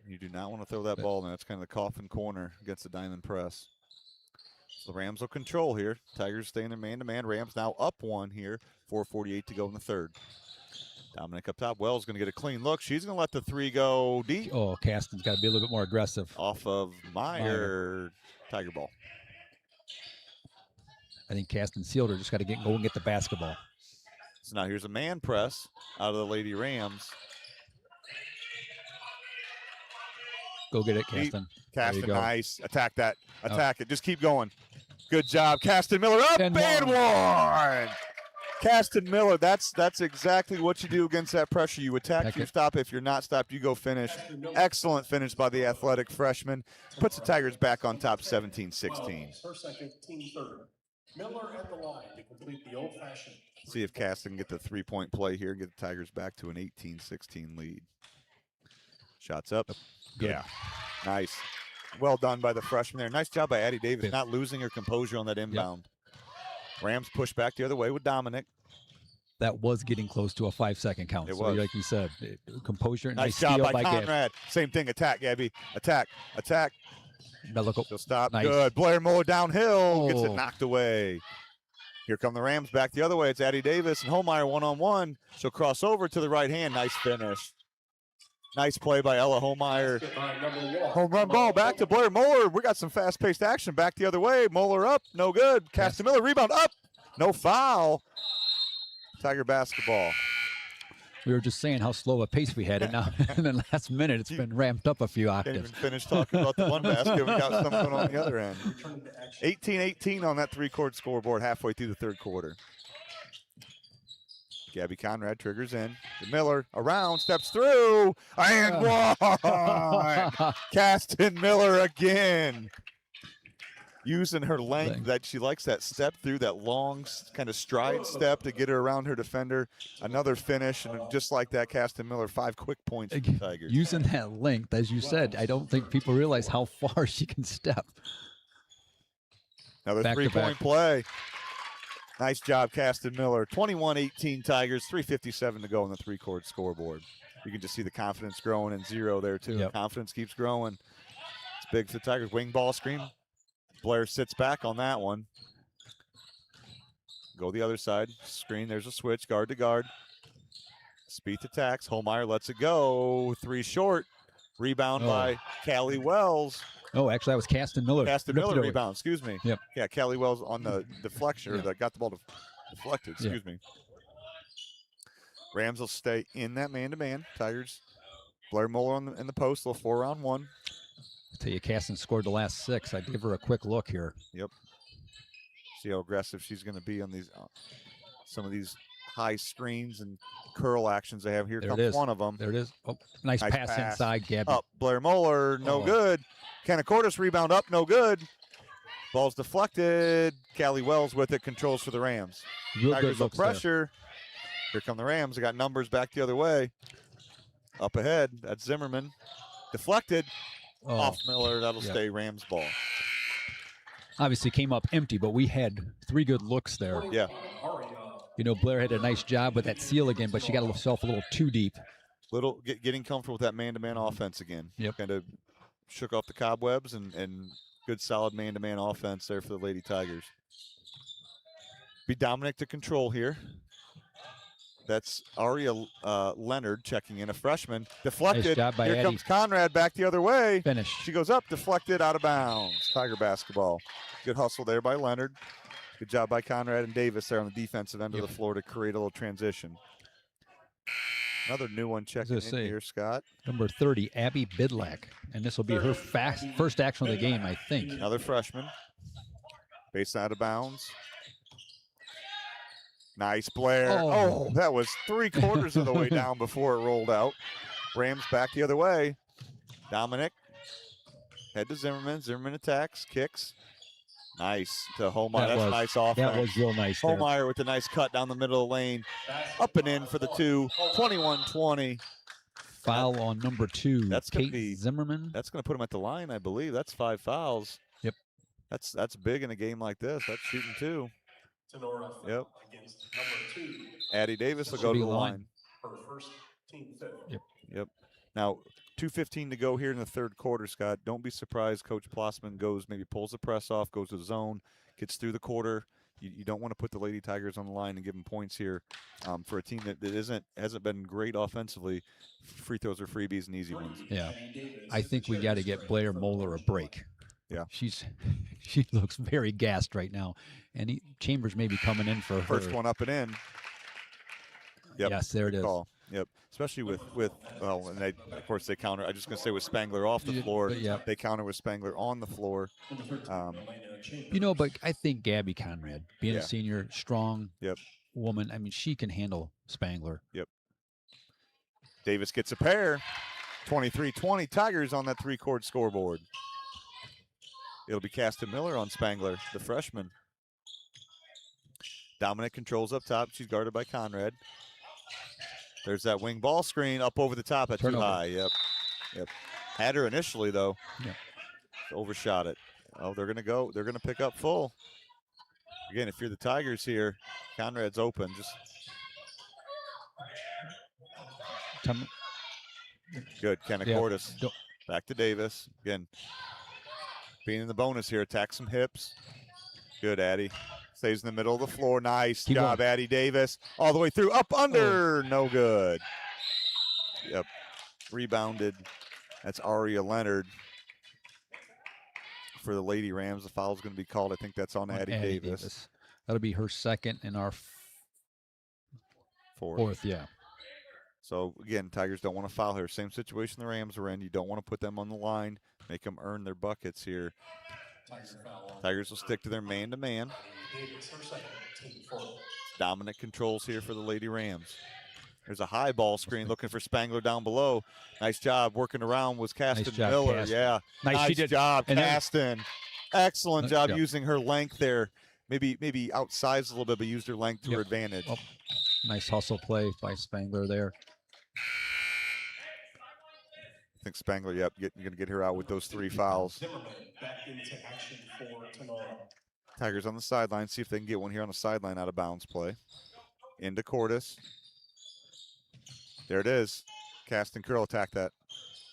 You do not want to throw that ball in. That's kind of the coffin corner against the diamond press. So the Rams will control here. Tigers stay in their man-to-man. Rams now up one here. 4:48 to go in the third. Dominic up top. Wells going to get a clean look. She's going to let the three go deep. Oh, Caston's got to be a little bit more aggressive. Off of Meyer. Tiger ball. I think Caston Sealder just got to go and get the basketball. So now here's a man press out of the Lady Rams. Go get it, Caston. Caston, nice. Attack that. Attack it. Just keep going. Good job. Caston Miller up and one. Caston Miller, that's exactly what you do against that pressure. You attack, you stop. If you're not stopped, you go finish. Excellent finish by the athletic freshman. Puts the Tigers back on top 17-16. Her second, team third. Miller at the line to complete the old-fashioned. See if Caston can get the three-point play here and get the Tigers back to an 18-16 lead. Shots up. Good. Yeah. Nice. Well done by the freshman there. Nice job by Addie Davis, not losing her composure on that inbound. Rams push back the other way with Dominic. That was getting close to a 5-second count. It so was. Like you said, composure. Nice job by Conrad. Same thing. Attack, Gabby. Attack. She'll stop. Nice. Good. Blair Muller downhill. Gets it knocked away. Here come the Rams back the other way. It's Addie Davis and Holmeyer one-on-one. She'll cross over to the right hand. Nice finish. Nice play by Ella Holmeyer. Home run ball back to Blair Muller. We got some fast-paced action back the other way. Muller up. No good. Caston Miller rebound up. No foul. Tiger basketball. We were just saying how slow a pace we had, and now in the last minute it's been ramped up a few octaves. Can't even finish talking about the one basket. We got something on the other end. 18-18 on that three-court scoreboard halfway through the third quarter. Gabby Conrad triggers in. Miller around, steps through, and one! Caston Miller again. Using her length, that she likes that step through, that long kind of stride step to get her around her defender. Another finish, and just like that, Caston Miller, 5 quick points for the Tigers. Using that length, as you said, I don't think people realize how far she can step. Another three-point play. Nice job, Caston Miller. 21-18 Tigers, 3:57 to go on the three-court scoreboard. You can just see the confidence growing and zero there, too. Yep. Confidence keeps growing. It's big for the Tigers. Wing ball screen. Blair sits back on that one. Go the other side. Screen. There's a switch. Guard to guard. Spieth attacks. Holmeyer lets it go. 3 short. Rebound by Callie Wells. Oh, actually, that was Caston Miller. Caston Miller rebound. Excuse me. Yep. Yeah, Callie Wells on the deflection. Or that got the ball deflected. Excuse me. Rams will stay in that man-to-man. Tigers. Blair Muller in the post. Little 4-on-1. I tell you, Caston scored the last 6. I'd give her a quick look here. Yep. See how aggressive she's going to be on these some of these high screens and curl actions they have here. There Comes one of them. There it is. Oh, nice pass inside, Gabby. Up, Blair Muller, no good. Kennecorda rebound up, no good. Ball's deflected. Callie Wells with it, controls for the Rams. Real Tigers good looks pressure. Here come the Rams. They got numbers back the other way. Up ahead, that's Zimmerman. Deflected. Off Miller, that'll stay Rams ball. Obviously came up empty, but we had 3 good looks there. Yeah. You know, Blair had a nice job with that seal again, but she got herself a little too deep. Getting comfortable with that man-to-man offense again. Yep. Kind of shook off the cobwebs and good solid man-to-man offense there for the Lady Tigers. Be Dominic to control here. That's Aria Leonard checking in, a freshman. Deflected. Nice job by Here Eddie. comes Conrad back the other way. Finish. She goes up, deflected, out of bounds. Tiger basketball. Good hustle there by Leonard. Good job by Conrad and Davis there on the defensive end of the floor to create a little transition. Another new one checking in here, Scott. Number 30, Abby Bidlack. And this will be her first action of the game, I think. Another freshman. Base out of bounds. Nice, Blair. Oh, that was 3/4 of the way down before it rolled out. Rams back the other way. Dominic. Head to Zimmerman. Zimmerman attacks, kicks. Nice to Holmeyer. That's nice offense. That was real nice there. Holmeyer with a nice cut down the middle of the lane. Up and in for the 2. 21-20. Foul on number 2. That's going to be Zimmerman. That's going to put him at the line, I believe. That's 5 fouls. Yep. That's big in a game like this. That's shooting 2. Yep. Addie Davis will go to the line. Yep. Now, 2:15 to go here in the third quarter, Scott. Don't be surprised Coach Plossman maybe pulls the press off, goes to the zone, gets through the quarter. You don't want to put the Lady Tigers on the line and give them points here for a team that hasn't been great offensively. Free throws are freebies and easy ones. Yeah. I think we got to get Blair Moeller a break. Yeah. She looks very gassed right now. And Chambers may be coming in for her. First one up and in. Yep. Yes, there it is. Call. Yep. Especially with and of course they counter. I'm just going to say with Spangler off the floor. Yeah. They counter with Spangler on the floor. But I think Gabby Conrad, being a senior, strong woman, I mean, she can handle Spangler. Yep. Davis gets a pair. 23-20 Tigers on that 3-court scoreboard. It'll be Caston Miller on Spangler, the freshman. Dominic controls up top. She's guarded by Conrad. There's that wing ball screen up over the top at too high. Yep. Had her initially, though. Yeah. Overshot it. Oh, they're going to go. They're going to pick up full. Again, if you're the Tigers here, Conrad's open. Just good. Kenna Cordes. Back to Davis. Again, being in the bonus here. Attack some hips. Good, Addie. Stays in the middle of the floor. Nice job, Addie Davis. All the way through. Up, under. No good. Yep. Rebounded. That's Aria Leonard. For the Lady Rams, the foul's going to be called. I think that's on Addie Davis. That'll be her second and our fourth. Yeah. So, again, Tigers don't want to foul her. Same situation the Rams are in. You don't want to put them on the line, make them earn their buckets here. Tigers will stick to their man-to-man. Dominant controls here for the Lady Rams. There's a high ball screen looking for Spangler down below. Nice job working around was Caston Miller. Caston. Yeah, nice job, Caston. Excellent job using her length there. Maybe outsized a little bit, but used her length to her advantage. Oh, nice hustle play by Spangler there. I think Spangler, you're going to get her out with those 3 fouls. Tigers on the sideline. See if they can get one here on the sideline out of bounds play. Into Cordes. There it is. Caston Curl attack that.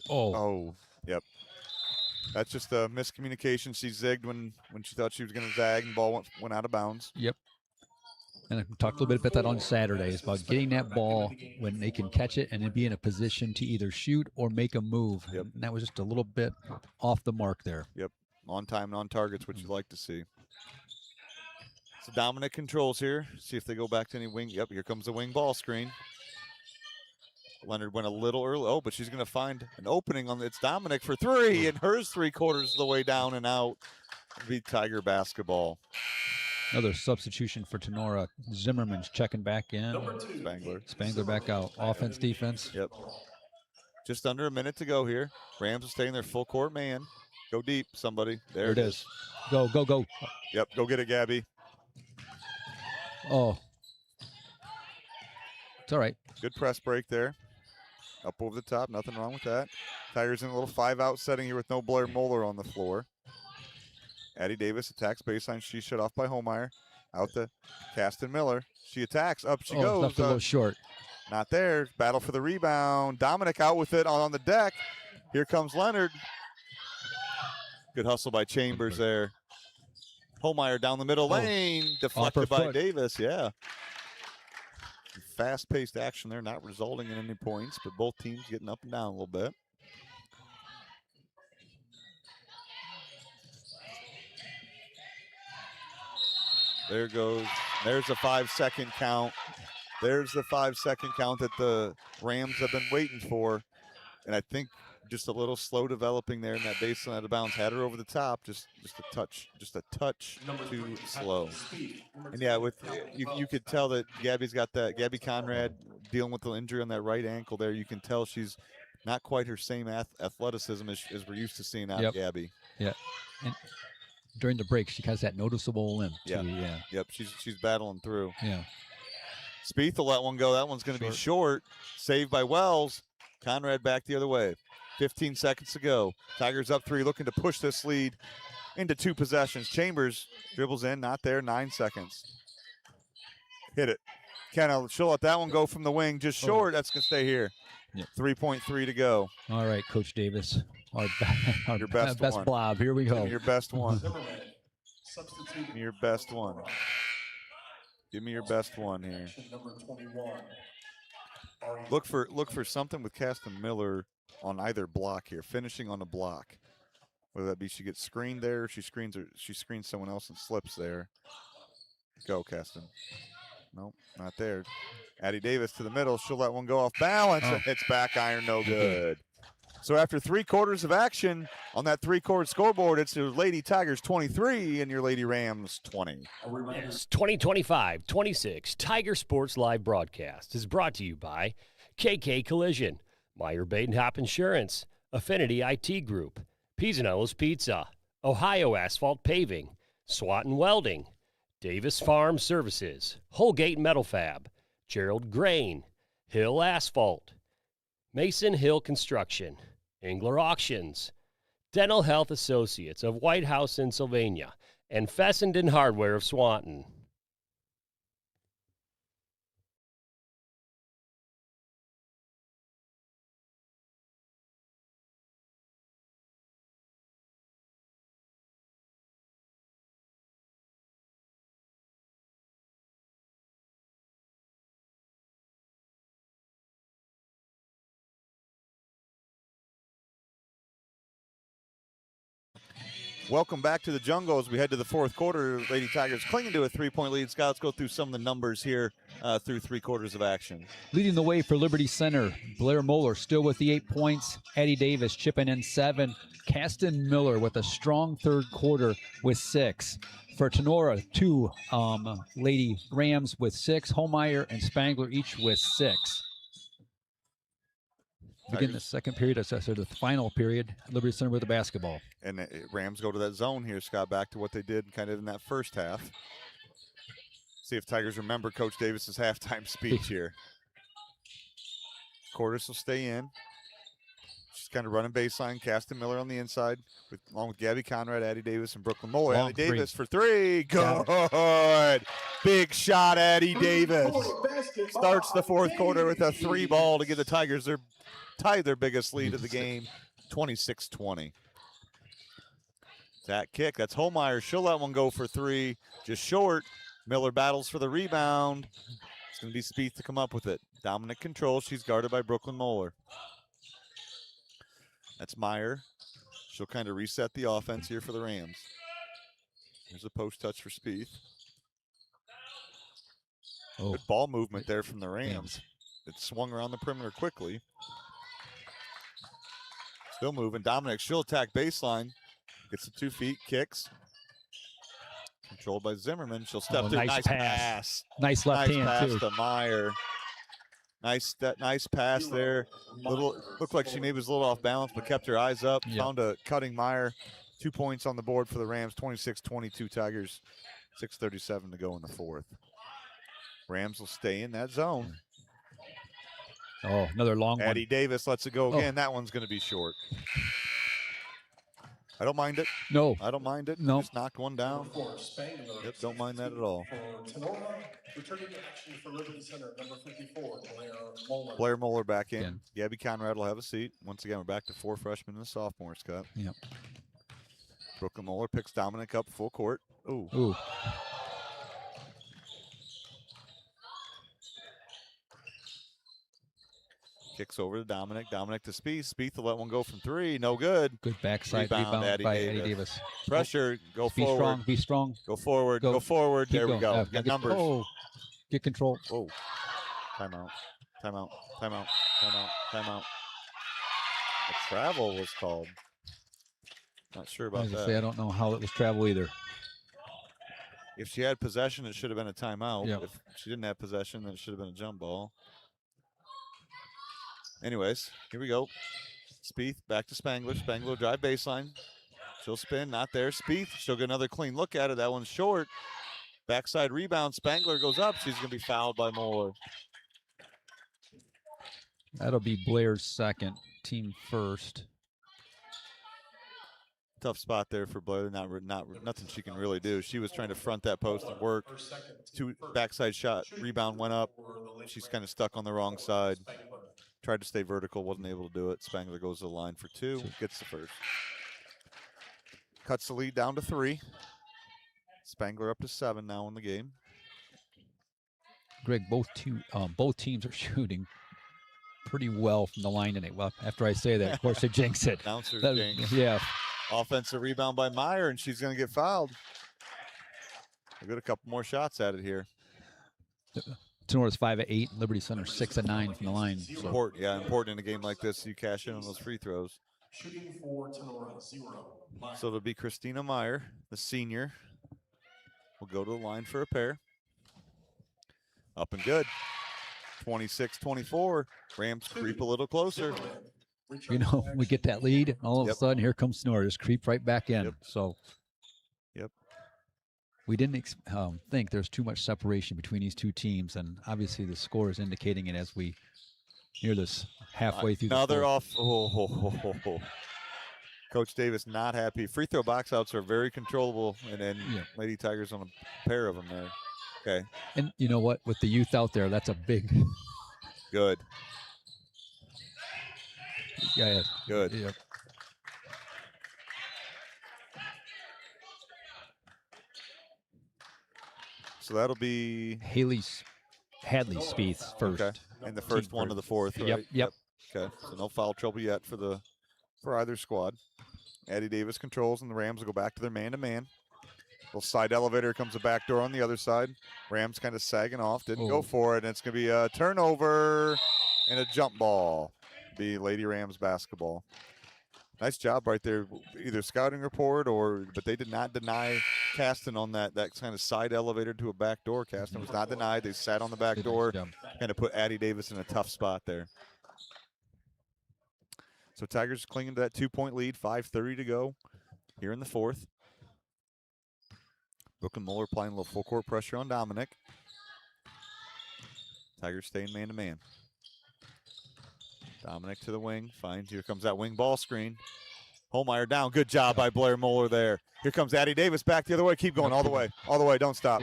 Oh, yep. That's just a miscommunication. She zigged when she thought she was going to zag, and the ball went out of bounds. Yep. And I talked a little bit about that on Saturdays, about getting that ball when they can catch it and then be in a position to either shoot or make a move. Yep. And that was just a little bit off the mark there. Yep. On time and on target's what you like to see. So Dominic controls here. See if they go back to any wing. Yep, here comes the wing ball screen. Leonard went a little early. Oh, but she's going to find an opening on it's Dominic for 3, and hers 3/4 of the way down and out. It'll be Tiger basketball. Another substitution for Tenora. Zimmerman's checking back in. Spangler back out. Offense, defense. Yep. Just under a minute to go here. Rams are staying their full court man. Go deep, somebody. There it is. Go, go, go. Yep, go get it, Gabby. Oh. It's all right. Good press break there. Up over the top, nothing wrong with that. Tigers in a little 5-out setting here with no Blair Moeller on the floor. Addie Davis attacks baseline. She's shut off by Holmeyer. Out to Caston Miller. She attacks. Up she goes. Left a little short. Not there. Battle for the rebound. Dominic out with it on the deck. Here comes Leonard. Good hustle by Chambers there. Holmeyer down the middle lane. Deflected by Davis. Yeah. Fast-paced action there, not resulting in any points, but both teams getting up and down a little bit. There goes. There's a 5-second count. There's the 5-second count that the Rams have been waiting for. And I think just a little slow developing there in that baseline out of bounds. Had her over the top, just a touch too slow. And yeah, with you could tell that Gabby's got that. Gabby Conrad dealing with the injury on that right ankle there. You can tell she's not quite her same athleticism as we're used to seeing out of Gabby. Yeah. during the break, she has that noticeable limp. Yeah. Too. Yeah. Yep, she's battling through. Yeah. Spieth will let one go. That one's going to be short. Saved by Wells. Conrad back the other way. 15 seconds to go. Tigers up 3, looking to push this lead into 2 possessions. Chambers dribbles in, not there. 9 seconds. Hit it. She'll let that one go from the wing, just short. That's going to stay here. Yep. 3.3 to go. All right, Coach Davis. Our Your best one. blob. Here we go. Give me your best one. Give me your best one. Give me your best one here. Look for something with Caston Miller on either block here, finishing on a block. Whether that be she gets screened there, or she screens someone else and slips there. Go, Caston. Nope, not there. Addie Davis to the middle. She'll let one go off balance. Oh. It hits back iron, no good. So after 3 quarters of action on that 3-quarter scoreboard, it's your Lady Tigers 23 and your Lady Rams 20. This 2025-26 Tiger Sports Live broadcast is brought to you by KK Collision, Meyer Badenhop Insurance, Affinity IT Group, Pisanello's Pizza, Ohio Asphalt Paving, Swanton Welding, Davis Farm Services, Holgate Metal Fab, Gerald Grain, Hill Asphalt, Mason Hill Construction, Engler Auctions, Dental Health Associates of White House in Sylvania, and Fessenden Hardware of Swanton. Welcome back to the jungle as we head to the 4th quarter. Lady Tigers clinging to a 3-point lead. Scott, let's go through some of the numbers here through 3 quarters of action. Leading the way for Liberty Center, Blair Moeller still with the 8 points. Addie Davis chipping in 7. Caston Miller with a strong 3rd quarter with 6. For Tenora, 2 Lady Rams with 6. Holmeyer and Spangler each with 6. Begin the second period, the final period, Liberty Center with the basketball. And the Rams go to that zone here, Scott, back to what they did kind of in that first half. See if Tigers remember Coach Davis's halftime speech here. Cordes will stay in. She's kind of running baseline. Caston Miller on the inside, along with Gabby Conrad, Addie Davis, and Brooklyn Moore. Addie Davis for 3. Good. Big shot, Addie Davis. Starts the 4th quarter with a 3 ball to give the Tigers tied their biggest lead of the game, 26-20. That kick, that's Holmeyer. She'll let one go for 3, just short. Miller battles for the rebound. It's going to be Spieth to come up with it. Dominant control. She's guarded by Brooklyn Moeller. That's Meyer. She'll kind of reset the offense here for the Rams. Here's a post touch for Spieth. Good ball movement there from the Rams. It swung around the perimeter quickly. Still moving. Dominic, she'll attack baseline. Gets the 2 feet, kicks. Controlled by Zimmerman. She'll step through. Nice pass. Nice left hand, pass too. to Meyer. Nice pass there. Looked like she maybe was a little off balance, but kept her eyes up. Yep. Found a cutting Meyer. 2 points on the board for the Rams. 26-22 Tigers. 6:37 to go in the 4th. Rams will stay in that zone. Oh, another long one. Addie Davis lets it go again. That one's going to be short. I don't mind it. No. I don't mind it. No. Just knocked one down. Yep, don't mind that at all. Blair Moeller back in. Again. Gabby Conrad will have a seat. Once again, we're back to 4 freshmen and a sophomore, Scott. Yep. Brooklyn Moeller picks Dominic up full court. Ooh. Ooh. Kicks over to Dominic. Dominic to Spieth. Spieth to let one go from 3. No good. Good backside rebound by Addie Davis. Pressure. Go Be forward. strong. Be strong. Go forward. Go. Go forward. Keep There we going. go. Get numbers. Oh. Get control. Whoa. Timeout. Timeout. Timeout. Timeout. Timeout. A travel was called. Not sure about that. I don't know how it was travel either. If she had possession, it should have been a timeout. Yep. If she didn't have possession, then it should have been a jump ball. Anyways, here we go. Spieth back to Spangler. Spangler drive baseline. She'll spin, not there. Spieth, she'll get another clean look at it. That one's short. Backside rebound. Spangler goes up. She's going to be fouled by Moeller. That'll be Blair's second, team first. Tough spot there for Blair. Nothing she can really do. She was trying to front that post and work. Two backside shot. Rebound went up. She's kind of stuck on the wrong side. Tried to stay vertical, wasn't able to do it. Spangler goes to the line for 2, gets the first. Cuts the lead down to 3. Spangler up to 7 now in the game. Greg, both teams are shooting pretty well from the line tonight. Well, after I say that, of course, they jinx it. Announcers jinx. Yeah. Offensive rebound by Meyer, and she's going to get fouled. We'll get a couple more shots at it here. Tenora's 5 of 8. Liberty Center 6 of 9 from the line. So. Important in a game like this. You cash in on those free throws. Shooting for Tenora, 0. So it'll be Christina Meyer, the senior. Will go to the line for a pair. Up and good. 26-24. Rams creep a little closer. You know, we get that lead, and all of a sudden, here comes Tenora. Just creep right back in. Yep. So. Yep. We didn't think there's too much separation between these two teams, and obviously the score is indicating it as we near this halfway through. Now the they're off. Coach Davis not happy. Free throw box outs are very controllable, and then Lady Tigers on a pair of them there. Okay. And you know what? With the youth out there, that's a big. Good. Yeah. Good. Yeah. So that'll be Hadley Spieth first. Okay. And the first one of the fourth, right? Yep. Okay. So no foul trouble yet for either squad. Addie Davis controls, and the Rams will go back to their man-to-man. Little side elevator, comes a back door on the other side. Rams kind of sagging off, didn't go for it, and it's going to be a turnover and a jump ball. Be Lady Rams basketball. Nice job right there, either scouting report but they did not deny Caston on that kind of side elevator to a back door. Caston was not denied. They sat on the back door, kind of put Addie Davis in a tough spot there. So Tigers clinging to that 2-point lead, 5:30 to go here in the fourth. Brooklyn Muller applying a little full court pressure on Dominic. Tigers staying man-to-man. Dominic to the wing, finds, here comes that wing ball screen. Holmeyer down, good job by Blair Muller there. Here comes Addie Davis back the other way, keep going all the way, don't stop,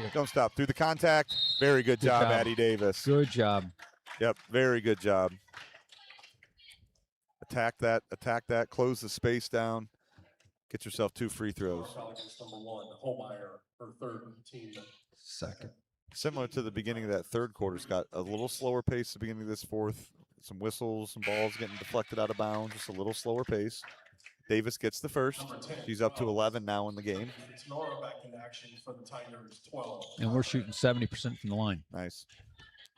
through the contact. Very good job, Addie Davis. Good job. Yep, very good job. Attack that, close the space down, get yourself 2 free throws. Number 1, Holmeyer, her third team. Second. Similar to the beginning of that third quarter, Scott, a little slower pace at the beginning of this fourth. Some whistles, some balls getting deflected out of bounds, just a little slower pace. Davis gets the first. She's up to 11 now in the game. Tenora back in action for the Tigers, 12. And we're shooting 70% from the line. Nice.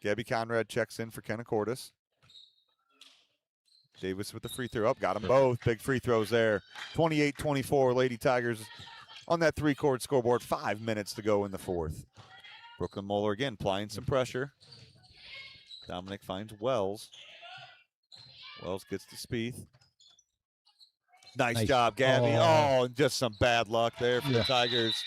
Gabby Conrad checks in for Kenna Cordes. Davis with the free throw up, got them both. Big free throws there. 28-24, Lady Tigers on that 3-court scoreboard. 5 minutes to go in the fourth. Brooklyn Muller again applying some pressure. Dominic finds Wells. Wells gets to Spieth. Nice job, Gabby. And just some bad luck there for the Tigers.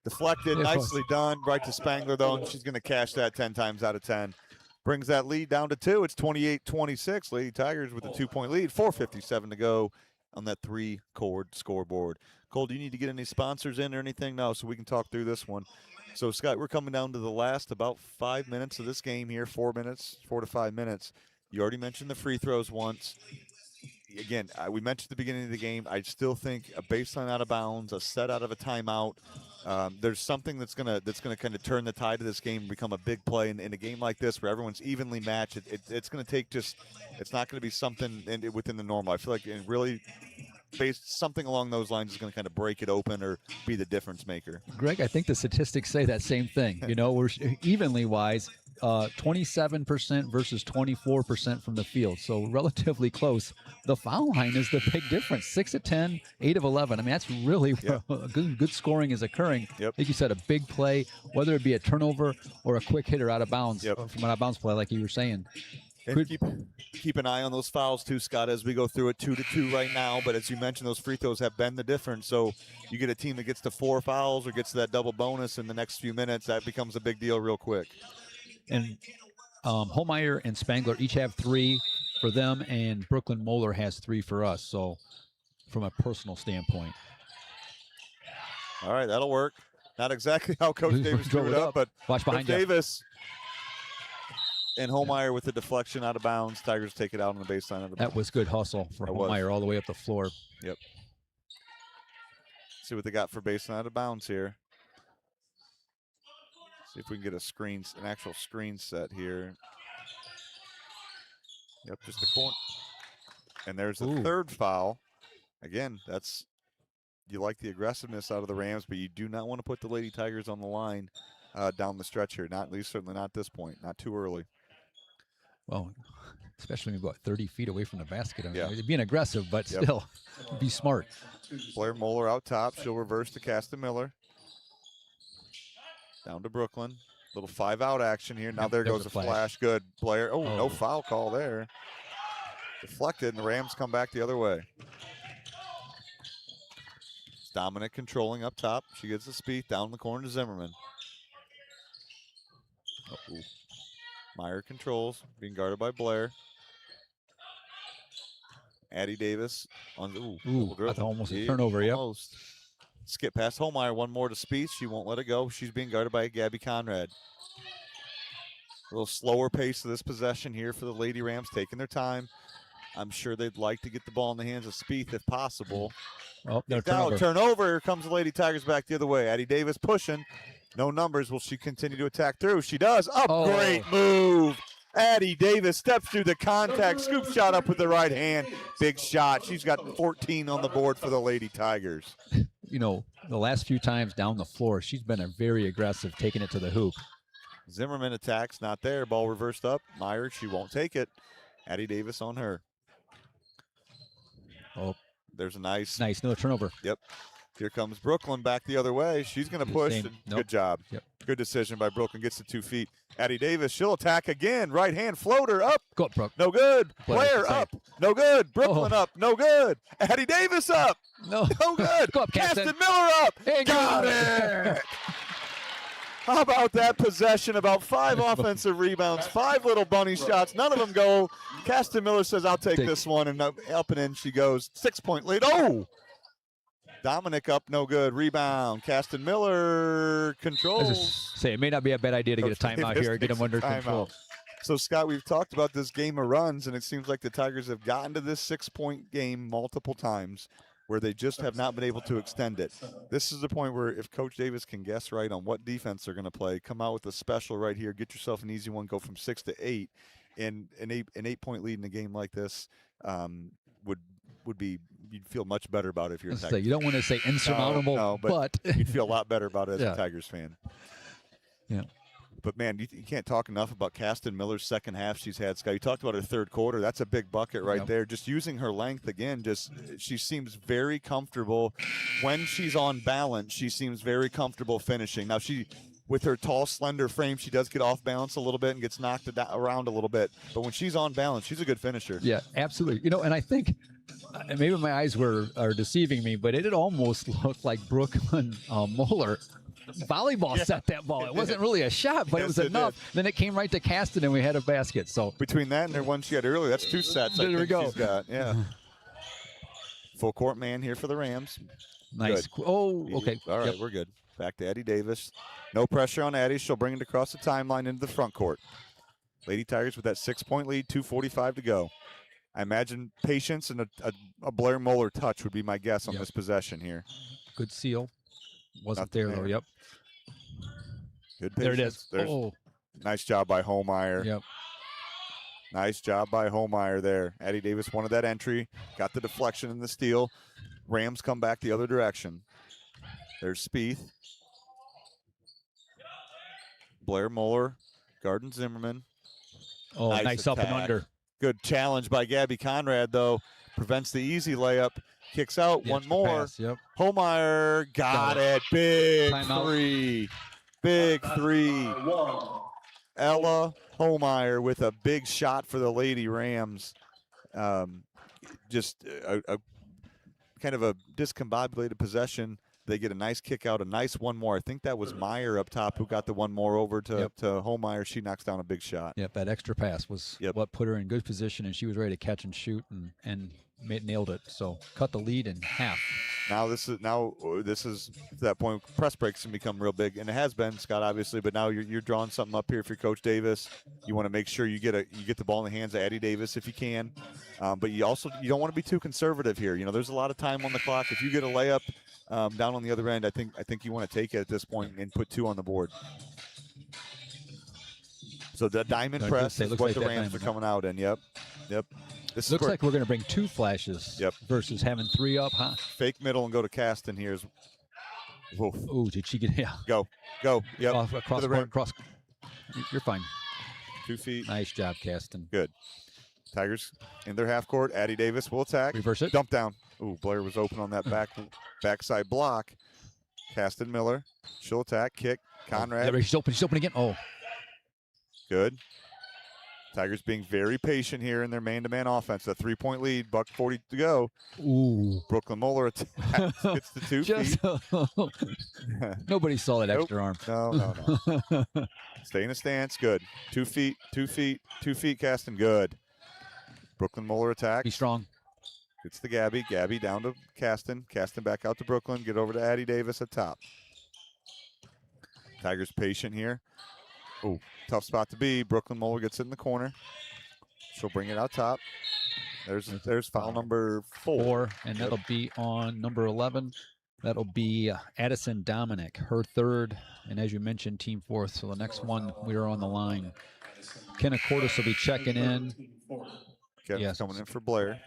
Deflected, nicely done. Right to Spangler, though, and she's going to cash that 10 times out of 10. Brings that lead down to 2. It's 28-26. Lady Tigers with a 2-point lead. 4:57 to go on that 3-court scoreboard. Cole, do you need to get any sponsors in or anything? No, so we can talk through this one. So, Scott, we're coming down to the last about 5 minutes of this game here, 4 to 5 minutes. You already mentioned the free throws once. Again, we mentioned at the beginning of the game, I still think a baseline out of bounds, a set out of a timeout, there's something that's gonna kind of turn the tide of this game and become a big play. In a game like this where everyone's evenly matched, it's going to take it's not going to be something within the normal. I feel like it really something along those lines is going to kind of break it open or be the difference maker. Greg, I think the statistics say that same thing. You know, we're evenly wise, 27% versus 24% from the field, so relatively close. The foul line is the big difference. 6 of 10, 8 of 11. I mean, that's really good scoring is occurring. Yep. Like you said, a big play, whether it be a turnover or a quick hitter out of bounds from an out of bounds play, like you were saying. And keep an eye on those fouls too, Scott, as we go through it. 2-2 right now, but as you mentioned, those free throws have been the difference. So you get a team that gets to 4 fouls or gets to that double bonus in the next few minutes, that becomes a big deal real quick. And Holmeyer and Spangler each have 3 for them, and Brooklyn Moeller has 3 for us. So from a personal standpoint. All right, that'll work. Not exactly how Coach Davis drew it up, but watch behind Coach Davis and Holmeyer with the deflection out of bounds. Tigers take it out on the baseline of the That was good hustle for Holmeyer all the way up the floor. Yep. See what they got for baseline out of bounds here. See if we can get an actual screen set here. Yep, just the corner. And there's the third foul. Again, you like the aggressiveness out of the Rams, but you do not want to put the Lady Tigers on the line down the stretch here. Not at least, certainly not at this point. Not too early. Well, especially when you go 30 feet away from the basket. I mean, yeah. Being aggressive, but still be smart. Blair Moeller out top. She'll reverse to Caston Miller. Down to Brooklyn. Little 5-out action here. Now there goes the flash. Good. Blair. Oh, no foul call there. Deflected, and the Rams come back the other way. It's Dominic controlling up top. She gets the speed down the corner to Zimmerman. Meyer controls, being guarded by Blair. Addie Davis on that's almost a turnover. Almost. Skip past Holmeyer, one more to Spieth. She won't let it go. She's being guarded by Gabby Conrad. A little slower pace of this possession here for the Lady Rams, taking their time. I'm sure they'd like to get the ball in the hands of Spieth if possible. Oh, turnover. Here comes the Lady Tigers back the other way. Addie Davis pushing. No numbers. Will she continue to attack through? She does. Great move. Addie Davis steps through the contact. Scoop shot up with the right hand. Big shot. She's got 14 on the board for the Lady Tigers. You know, the last few times down the floor, she's been very aggressive, taking it to the hoop. Zimmerman attacks. Not there. Ball reversed up. Meyer, she won't take it. Addie Davis on her. Oh, there's a nice another turnover. Yep. Here comes Brooklyn back the other way. She's going to push. Good job. Yep. Good decision by Brooklyn. Gets to 2 feet. Addie Davis, she'll attack again. Right hand floater up. Go up, Brooke. No good. Blair up. No good. Brooklyn up. No good. Addie Davis up. No good. Go up, Caston Miller up. Got it. How about that possession? About 5 offensive rebounds, 5 little bunny shots. None of them go. Caston Miller says, I'll take this one. And up and in she goes. 6-point lead. Oh! Dominic up, no good. Rebound. Caston Miller controls. Say, it may not be a bad idea to get a timeout here, get them under control. So, Scott, we've talked about this game of runs, and it seems like the Tigers have gotten to this 6-point game multiple times where they just have not been able to extend it. This is the point where if Coach Davis can guess right on what defense they're going to play, come out with a special right here, get yourself an easy one, go from 6 to 8, and an 8-point lead in a game like this would be, you'd feel much better about it if you're a Tigers. You don't want to say insurmountable, no, but you'd feel a lot better about it as a Tigers fan. Yeah. But, man, you can't talk enough about Caston Miller's second half she's had, Scott. You talked about her third quarter. That's a big bucket right there. Just using her length again, she seems very comfortable. When she's on balance, she seems very comfortable finishing. Now, with her tall, slender frame, she does get off balance a little bit and gets knocked around a little bit. But when she's on balance, she's a good finisher. Yeah, absolutely. You know, and I think maybe my eyes are deceiving me, but it almost looked like Brooklyn Moeller volleyball set that ball. It wasn't really a shot, but it was enough. Then it came right to Caston, and we had a basket. So between that and her one she had earlier, that's 2 sets. There we go. She's got, full court man here for the Rams. Nice. Good. Oh, okay. All right, we're good. Back to Addie Davis. No pressure on Addie. She'll bring it across the timeline into the front court. Lady Tigers with that 6-point lead, 2:45 to go. I imagine patience and a Blair Moeller touch would be my guess on this possession here. Good seal. Wasn't there, though. Yep. Good There patience. it is. Nice job by Holmeyer. Yep. Nice job by Holmeyer there. Addie Davis wanted that entry. Got the deflection and the steal. Rams come back the other direction. There's Spieth. Blair Moeller. Garden Zimmerman. Oh, nice up and under. Good challenge by Gabby Conrad, though. Prevents the easy layup. Kicks out. One more. Yep. Holmeyer got it. Big Timeout. three. Big three. Ella Holmeyer with a big shot for the Lady Rams. Just a kind of a discombobulated possession. They get a nice kick out, a nice one more. I think that was Meyer up top who got the one more over to Holmeyer. She knocks down a big shot. Yep, that extra pass was what put her in good position, and she was ready to catch and shoot and nailed it. So cut the lead in half. Now this is that point. Press breaks can become real big, and it has been, Scott, obviously. But now you're drawing something up here for Coach Davis. You want to make sure you get the ball in the hands of Addie Davis if you can, but you don't want to be too conservative here. You know, there's a lot of time on the clock. If you get a layup down on the other end, I think you want to take it at this point and put 2 on the board. So the diamond press is what the Rams are coming out in. Yep. This looks like we're going to bring 2 flashes versus having 3 up, huh? Fake middle and go to Caston here. Oh, did she get Go. Yep. Cross. You're fine. 2 feet. Nice job, Caston. Good. Tigers in their half court. Addie Davis will attack. Reverse it. Dump down. Ooh, Blair was open on that backside block. Caston Miller. She'll attack. Kick. Conrad. She's open again. Oh. Good. Tigers being very patient here in their man-to-man offense. A 3-point lead, $1:40 to go. Ooh. Brooklyn Moeller attacks, gets the 2 feet. Nobody saw that extra arm. No. Stay in a stance, good. 2 feet, 2 feet, 2 feet, Caston, good. Brooklyn Moeller attack. Be strong. Gets the Gabby. Gabby down to Caston. Caston back out to Brooklyn. Get over to Addie Davis at top. Tigers patient here. Oh, tough spot to be. Brooklyn Moeller gets it in the corner. She'll bring it out top. There's foul number 4. And that'll be on number 11. That'll be Addison Dominic, her 3rd. And as you mentioned, team 4th. So the next one, we are on the line. Kenna Cordes will be checking in. Kevin's coming in for Blair.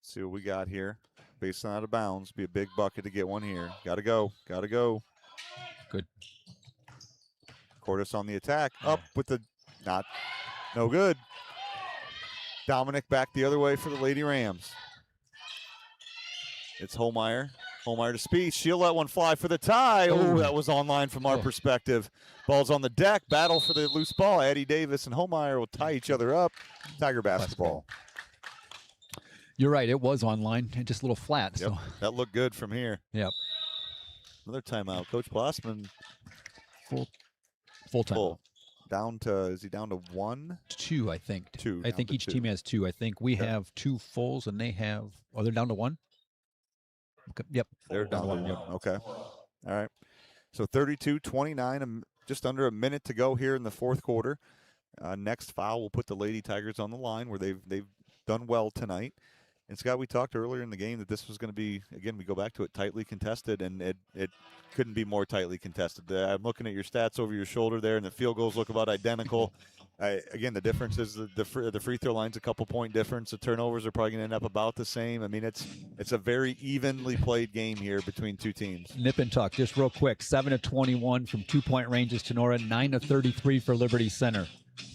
See what we got here. Based on out of bounds, be a big bucket to get one here. Gotta go. Good. Cordes on the attack. Up with the no good. Dominic back the other way for the Lady Rams. It's Holmeyer. Holmeyer to Spieth. She'll let one fly for the tie. Oh, that was online from our perspective. Ball's on the deck. Battle for the loose ball. Addie Davis and Holmeyer will tie each other up. Tiger basketball. You're right. It was online. It just a little flat. Yep. So that looked good from here. Yep. Another timeout. Coach Blossman. Full time. Is he down to 1? 2, I think. 2. I think each team has 2. I think we have 2 fulls and they have. Oh, they're down to 1. Okay. Yep. They're down to 1. Yep. Okay. All right. So 32-29, just under a minute to go here in the 4th quarter. Next foul will put the Lady Tigers on the line where they've done well tonight. And Scott, we talked earlier in the game that this was going to be, again, we go back to it, tightly contested, and it couldn't be more tightly contested. I'm looking at your stats over your shoulder there, and the field goals look about identical. Again, the difference is the free throw line's a couple-point difference. The turnovers are probably going to end up about the same. I mean, it's a very evenly played game here between 2 teams. Nip and tuck, just real quick. 7 of 21 from 2-point ranges to Nora. 9 of 33 for Liberty Center.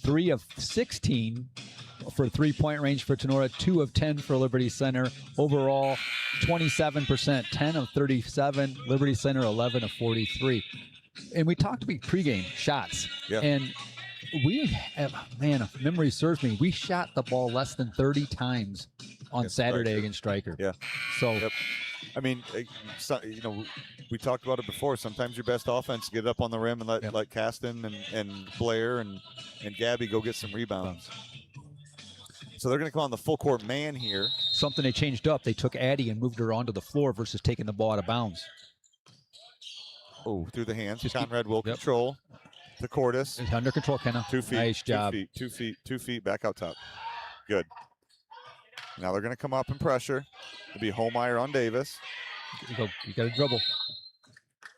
3 of 16 for 3-point range for Tenora, 2 of 10 for Liberty Center. Overall, 27%, 10 of 37. Liberty Center, 11 of 43. And we talked about pregame shots. Yeah. And we have, man, if memory serves me, we shot the ball less than 30 times on Saturday against Stryker. Yeah. So, I mean, we talked about it before. Sometimes your best offense, get up on the rim and let Caston and Blair and Gabby go get some rebounds. So they're going to come on the full court man here. Something they changed up. They took Addie and moved her onto the floor versus taking the ball out of bounds. Oh, through the hands. Conrad will control. To Cordes. It's under control, Kenna. 2 feet. Nice job. 2 feet, back out top. Good. Now they're going to come up and pressure. It'll be Holmeyer on Davis. You got to dribble.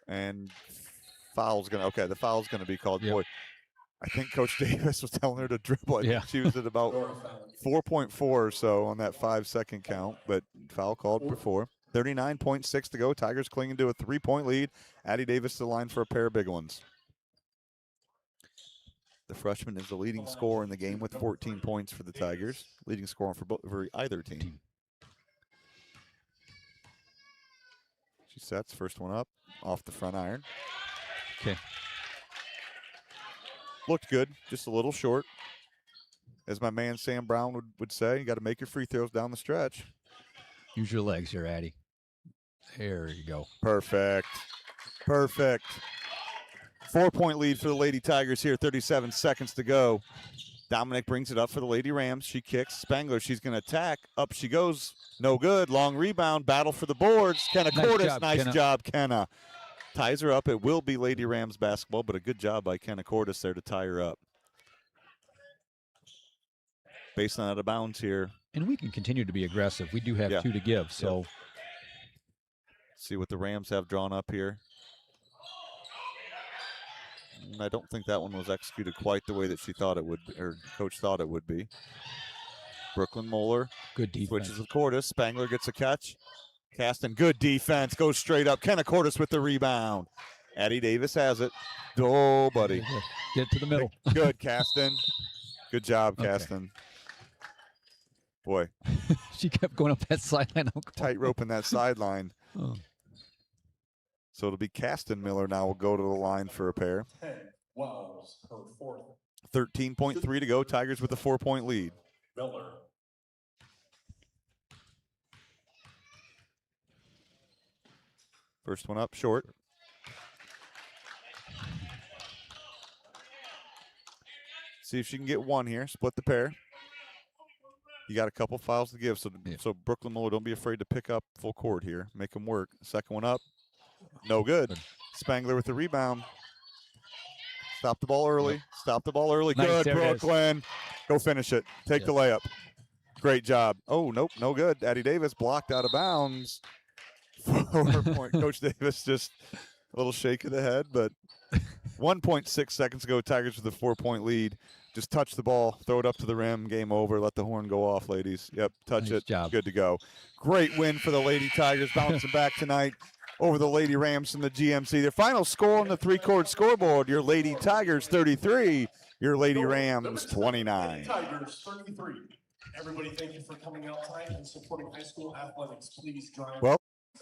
And the foul's going to be called. Yep. Boy, I think Coach Davis was telling her to dribble. I think she was at about 4.4 or so on that 5-second count, but foul called before. 39.6 to go. Tigers clinging to a 3-point lead. Addie Davis to the line for a pair of big ones. The freshman is the leading scorer in the game with 14 points for the Tigers. Leading scorer for either team. She sets, first one up, off the front iron. Okay. Looked good, just a little short. As my man Sam Brown would say, you got to make your free throws down the stretch. Use your legs here, Addie. There you go. Perfect. Perfect. 4-point lead for the Lady Tigers here, 37 seconds to go. Dominic brings it up for the Lady Rams. She kicks. Spangler, she's going to attack. Up she goes. No good. Long rebound. Battle for the boards. Kenna Cordes. Nice job, Kenna. Ties her up. It will be Lady Rams basketball, but a good job by Kenna Cordes there to tie her up. Baseline out of bounds here. And we can continue to be aggressive. We do have 2 to give, so. Yep. See what the Rams have drawn up here. I don't think that one was executed quite the way that she thought it would, or coach thought it would be. Brooklyn Moeller. Good defense. Switches with Cordes. Spangler gets a catch. Caston, good defense. Goes straight up. Kenna Cordes with the rebound. Addie Davis has it. Oh, buddy. Get to the middle. Good, Caston. Good job, Caston. Boy. She kept going up that sideline. Tight rope in that sideline. Oh. So it'll be Caston Miller now will go to the line for a pair. 13.3 to go. Tigers with a 4-point lead. Miller. First one up, short. See if she can get one here. Split the pair. You got a couple fouls to give, so Brooklyn Miller, don't be afraid to pick up full court here. Make them work. Second one up. No good. Spangler with the rebound. Stop the ball early. Stop the ball early. Nice, Good, Brooklyn. Go finish it. Take the layup. Great job. Oh, nope, no good. Addie Davis blocked out of bounds. 4-point. Coach Davis just a little shake of the head, but 1.6 seconds ago, Tigers with a 4-point lead. Just touch the ball, throw it up to the rim, game over. Let the horn go off, ladies. Yep, touch it. Job. Good to go. Great win for the Lady Tigers, bouncing back tonight over the Lady Rams from the GMC. Their final score on the 3-court scoreboard, your Lady Tigers 33, your Lady Rams 29. Tigers 33. Everybody, thank you for coming out tonight and supporting high school athletics. Please drive. Well,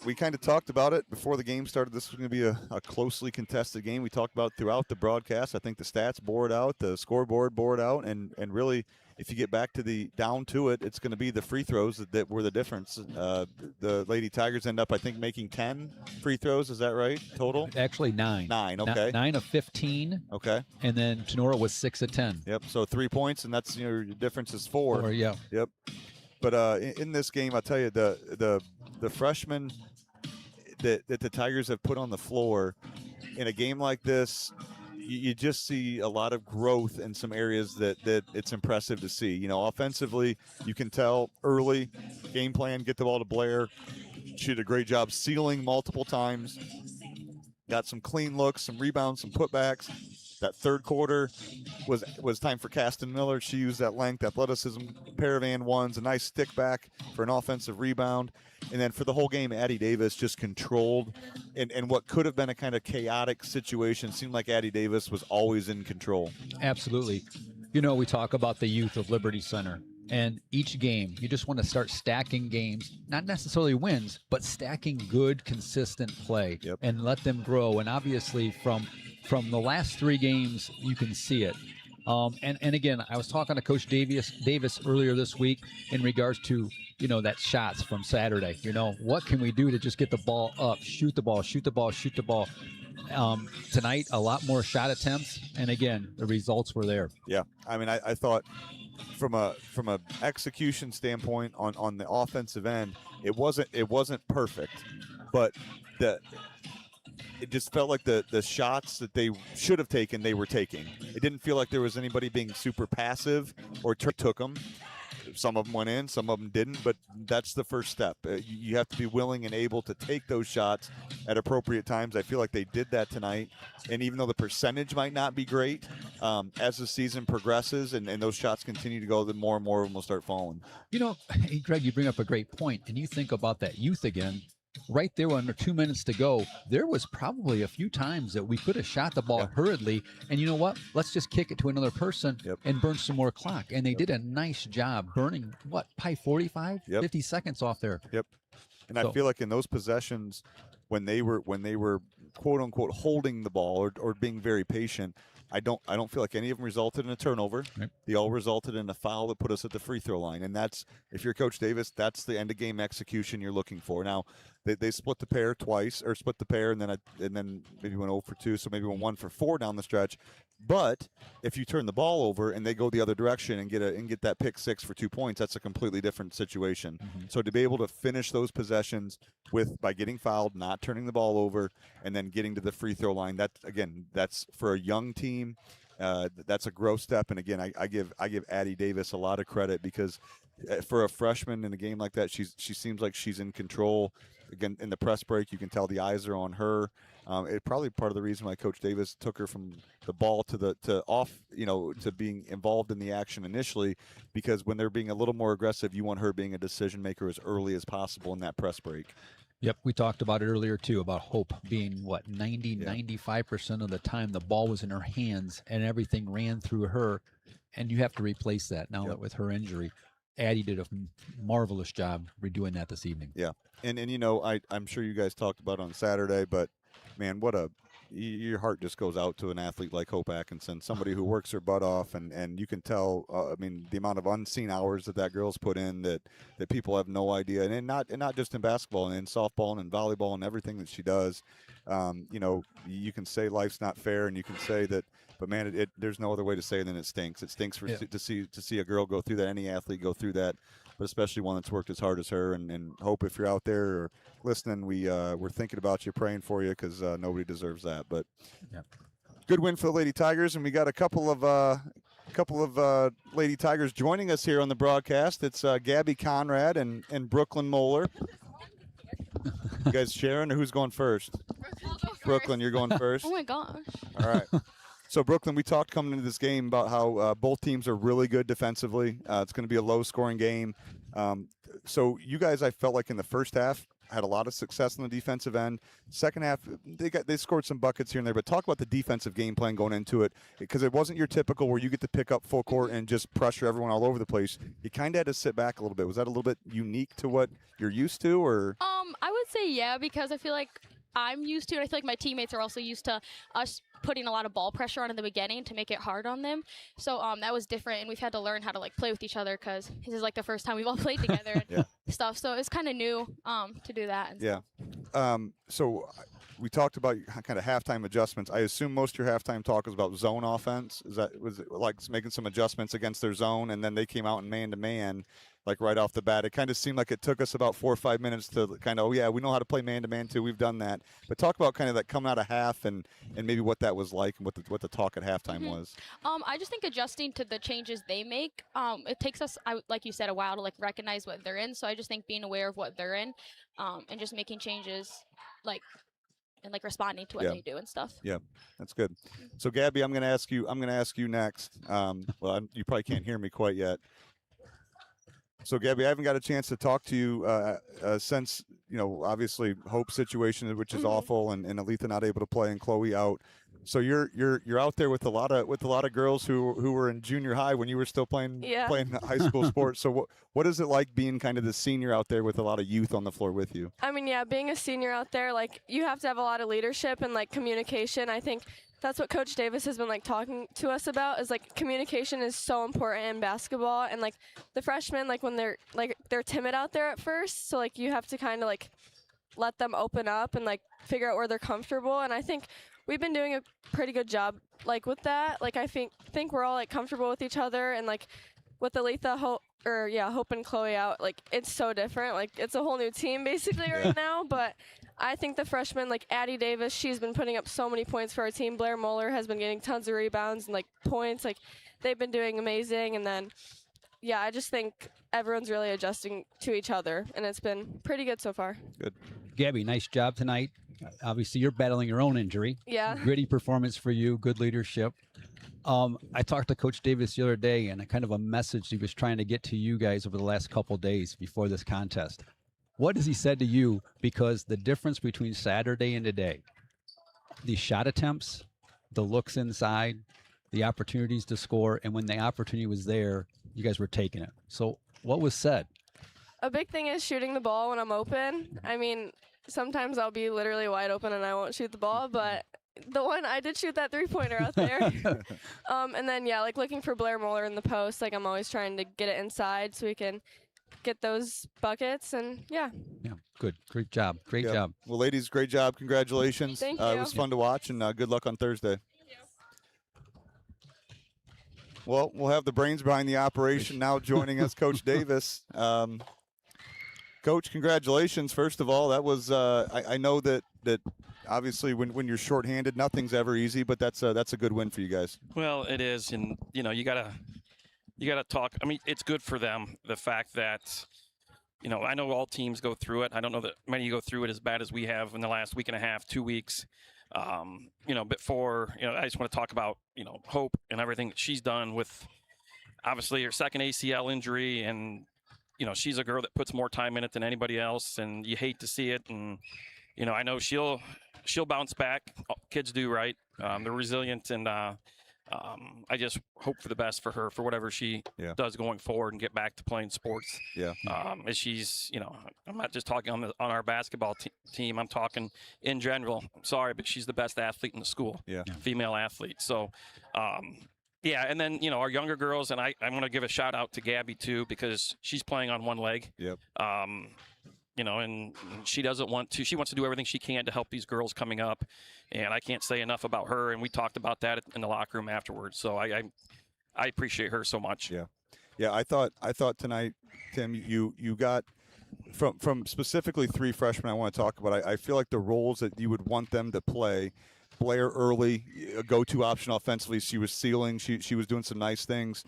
we kind of talked about it before the game started. This was going to be a closely contested game. We talked about it throughout the broadcast. I think the stats bore it out, the scoreboard bore it out, and really, if you get back to the down to it, it's going to be the free throws that were the difference. The Lady Tigers end up, I think, making 10 free throws. Is that right? Total? Actually, 9. 9, okay. 9 of 15. Okay. And then Tenora was 6 of 10. Yep, so 3 points, and that's, your difference is 4. Yeah. Yep. But in this game, I'll tell you, the freshmen that the Tigers have put on the floor in a game like this, you just see a lot of growth in some areas that it's impressive to see. Offensively, you can tell early, game plan, get the ball to Blair. She did a great job sealing multiple times. Got some clean looks, some rebounds, some putbacks. That third quarter was time for Caston Miller. She used that length, athleticism, pair of and ones, a nice stick back for an offensive rebound. And then for the whole game, Addie Davis just controlled. And what could have been a kind of chaotic situation seemed like Addie Davis was always in control. Absolutely. We talk about the youth of Liberty Center. And each game, you just want to start stacking games, not necessarily wins, but stacking good, consistent play and let them grow. And obviously from the last 3 games, you can see it. And again, I was talking to Coach Davis earlier this week in regards to, that shots from Saturday. What can we do to just get the ball up, shoot the ball. Tonight, a lot more shot attempts. And again, the results were there. Yeah. I mean, I thought from a execution standpoint on the offensive end, it wasn't perfect, but it just felt like the shots that they should have taken, they were taking. It didn't feel like there was anybody being super passive or took them. Some of them went in, some of them didn't, but that's the first step. You have to be willing and able to take those shots at appropriate times. I feel like they did that tonight, and even though the percentage might not be great, as the season progresses and those shots continue to go, then more and more of them will start falling. Hey, Greg, you bring up a great point, and you think about that youth again. Right there under 2 minutes to go, there was probably a few times that we could have shot the ball hurriedly, and you know what? Let's just kick it to another person and burn some more clock. And they did a nice job burning, probably 45, 50 seconds off there. Yep. And I feel like in those possessions, when they were quote unquote holding the ball or being very patient, I don't feel like any of them resulted in a turnover. Right. They all resulted in a foul that put us at the free throw line. And that's, if you're Coach Davis, that's the end of game execution you're looking for. Now, they split the pair twice, or split the pair, and then maybe went 0 for 2, so maybe went 1 for 4 down the stretch. But if you turn the ball over and they go the other direction and get that pick 6 for 2 points, that's a completely different situation. So to be able to finish those possessions by getting fouled, not turning the ball over, and then getting to the free throw line, that's for a young team. That's a growth step. And again, I give Addie Davis a lot of credit, because for a freshman in a game like that, she seems like she's in control. Again, in the press break, you can tell the eyes are on her. It's probably part of the reason why Coach Davis took her from the ball to being involved in the action initially, because when they're being a little more aggressive, you want her being a decision maker as early as possible in that press break. Yep, we talked about it earlier too, about Hope being 95% of the time the ball was in her hands and everything ran through her, and you have to replace that now that with her injury. Addie did a marvelous job redoing that this evening. Yeah, and I'm sure you guys talked about it on Saturday, but man, your heart just goes out to an athlete like Hope Atkinson, somebody who works her butt off, and you can tell. The amount of unseen hours that girl's put in that people have no idea, and not just in basketball, and in softball and in volleyball and everything that she does. You can say life's not fair, and you can say that, but man, there's no other way to say it than it stinks. It stinks to see a girl go through that, any athlete go through that, but especially one that's worked as hard as her. And Hope, if you're out there or listening, we're thinking about you, praying for you, because nobody deserves that. But good win for the Lady Tigers, and we got a couple of Lady Tigers joining us here on the broadcast. It's Gabby Conrad and Brooklyn Moeller. You guys sharing, or who's going first? Brooklyn, you're going first. Oh my gosh. All right. So, Brooklyn, we talked coming into this game about how both teams are really good defensively. It's going to be a low-scoring game. So, you guys, I felt like in the first half, had a lot of success on the defensive end. Second half, they scored some buckets here and there. But talk about the defensive game plan going into it, because it wasn't your typical where you get to pick up full court and just pressure everyone all over the place. You kind of had to sit back a little bit. Was that a little bit unique to what you're used to, or? I would say yeah, because I feel like I'm used to it. I feel like my teammates are also used to us putting a lot of ball pressure on in the beginning to make it hard on them. So that was different, and we've had to learn how to play with each other, because this is the first time we've all played together and stuff. So it's kind of new to do that. And stuff. So we talked about kind of halftime adjustments. I assume most of your halftime talk was about zone offense. Was it like making some adjustments against their zone, and then they came out in man-to-man right off the bat? It kind of seemed like it took us about 4 or 5 minutes to kind of, we know how to play man-to-man too. We've done that. But talk about kind of that coming out of half and maybe what that was like, and what the talk at halftime was. I just think adjusting to the changes they make, it takes us, like you said, a while to recognize what they're in. So I just think being aware of what they're in, and just making changes, and responding to what they do and stuff. Yeah, that's good. So Gabby, I'm going to ask you next. You probably can't hear me quite yet. So Gabby, I haven't got a chance to talk to you since, obviously Hope's situation, which is awful, and Aletha not able to play and Chloe out. So you're out there with a lot of girls who were in junior high when you were still playing high school sports. So what is it like being kind of the senior out there with a lot of youth on the floor with you? I mean, being a senior out there, you have to have a lot of leadership and communication. I think that's what Coach Davis has been talking to us about, is communication is so important in basketball. And the freshmen, when they're timid out there at first, so you have to kind of let them open up and figure out where they're comfortable. And I think we've been doing a pretty good job with that. I think we're all comfortable with each other, and with Aletha, Hope and Chloe out, it's so different. It's a whole new team basically right now. But I think the freshmen, Addie Davis, she's been putting up so many points for our team. Blair Moeller has been getting tons of rebounds and points. They've been doing amazing. And then, I just think everyone's really adjusting to each other, and it's been pretty good so far. Good. Gabby, nice job tonight. Obviously, you're battling your own injury. Yeah. Gritty performance for you. Good leadership. I talked to Coach Davis the other day, and a kind of a message he was trying to get to you guys over the last couple days before this contest. What has he said to you? Because the difference between Saturday and today, the shot attempts, the looks inside, the opportunities to score, and when the opportunity was there, you guys were taking it. So what was said? A big thing is shooting the ball when I'm open. I mean, sometimes I'll be literally wide open and I won't shoot the ball, but the one I did shoot that 3-pointer out there. And then, yeah, like looking for Blair Moeller in the post. Like I'm always trying to get it inside so we can get those buckets. And, yeah. Yeah, good. Great job. Great Yeah. job. Well, ladies, great job. Congratulations. Thank It you. was fun to watch, and good luck on Thursday. Well, we'll have the brains behind the operation now joining us, Coach Davis. Coach, congratulations. First of all, that was I know that obviously when you're shorthanded, nothing's ever easy, but that's a good win for you guys. Well, it is, and you gotta talk. I mean, it's good for them. The fact that I know all teams go through it. I don't know that many go through it as bad as we have in the last week and a half, 2 weeks. But I just want to talk about Hope and everything that she's done with obviously her second ACL injury, and she's a girl that puts more time in it than anybody else, and you hate to see it. And I know she'll bounce back. Kids do, right? They're resilient, and I just hope for the best for her for whatever she does going forward and get back to playing sports. Yeah. As she's, I'm not just talking on our basketball team. I'm talking in general. I'm sorry, but she's the best athlete in the school. Yeah. Female athlete. So, yeah, and then our younger girls, and I'm going to give a shout out to Gabby too, because she's playing on one leg. Yep. And she doesn't want to. She wants to do everything she can to help these girls coming up, and I can't say enough about her. And we talked about that in the locker room afterwards. So I appreciate her so much. Yeah, yeah. I thought tonight, Tim, you got from specifically 3 freshmen I want to talk about. I feel like the roles that you would want them to play. Blair early, a go-to option offensively. She was sealing. She was doing some nice things.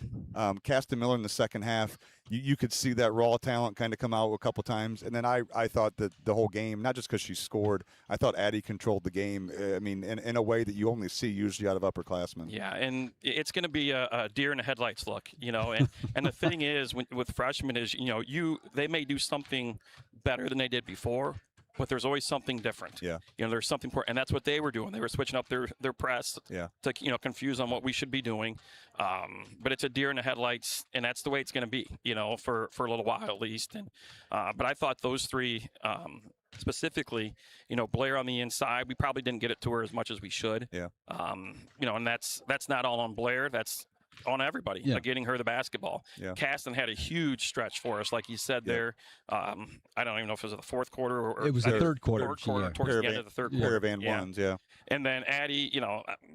Caston Miller in the second half, you could see that raw talent kind of come out a couple times. And then I thought that the whole game, not just because she scored, I thought Addie controlled the game. I mean, in a way that you only see usually out of upperclassmen. Yeah, and it's going to be a deer in the headlights look, And the thing is, with freshmen is, they may do something better than they did before, but there's always something different. Yeah. There's something important, and that's what they were doing. They were switching up their press to confuse on what we should be doing. But it's a deer in the headlights, and that's the way it's going to be, for a little while at least. And but I thought those 3 specifically, Blair on the inside, we probably didn't get it to her as much as we should. Yeah. And that's not all on Blair. That's on everybody, getting her the basketball. Yeah. Caston had a huge stretch for us, like you said there. I don't even know if it was the fourth quarter or it was the third quarter. Towards the end of the third quarter. Caravan ones, yeah. And then Addie,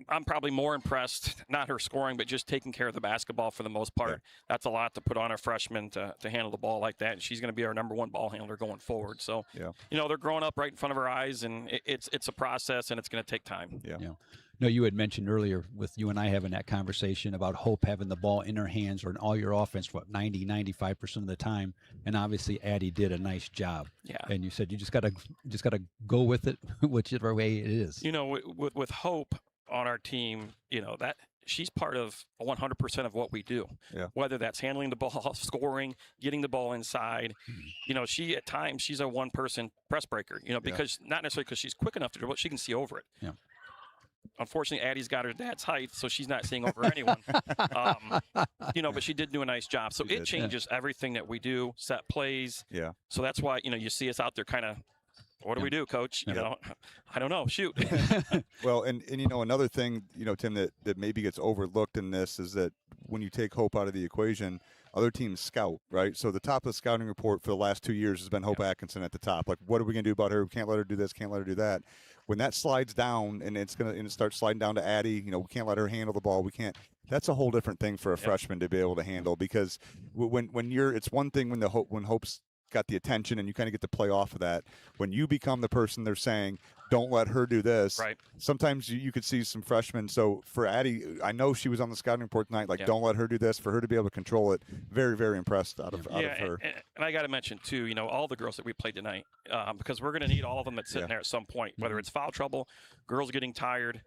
I'm probably more impressed, not her scoring, but just taking care of the basketball for the most part. Yeah. That's a lot to put on a freshman to handle the ball like that. And she's going to be our number 1 ball handler going forward. So, they're growing up right in front of our eyes, and it's a process, and it's going to take time. Yeah. No, you had mentioned earlier with you and I having that conversation about Hope having the ball in her hands or in all your offense for 90-95% of the time, and obviously Addie did a nice job. Yeah. And you said you just gotta go with it, whichever way it is. With Hope on our team, that she's part of 100% of what we do. Yeah. Whether that's handling the ball, scoring, getting the ball inside. She at times she's a one-person press breaker. Because not necessarily because she's quick enough to do it, she can see over it. Yeah. Unfortunately, Addie's got her dad's height, so she's not seeing over anyone. But she did do a nice job. So it changes everything that we do, set plays. Yeah. So that's why, you see us out there kind of, what do we do, Coach? I don't know. Shoot. Well, and another thing, Tim, that maybe gets overlooked in this is that when you take Hope out of the equation, other teams scout, right? So the top of the scouting report for the last 2 years has been Hope Atkinson at the top. Like, what are we going to do about her? We can't let her do this, can't let her do that. When that slides down and it starts sliding down to Addie, we can't let her handle the ball. We can't. That's a whole different thing for a freshman to be able to handle, because it's one thing when Hope's got the attention and you kind of get to play off of that. When you become the person they're saying, don't let her do this. Right. Sometimes you could see some freshmen. So for Addie, I know she was on the scouting report tonight. Like, don't let her do this. For her to be able to control it, very, very impressed out of her. And I got to mention too, all the girls that we played tonight, because we're going to need all of them that's sitting there at some point. Whether it's foul trouble, girls getting tired.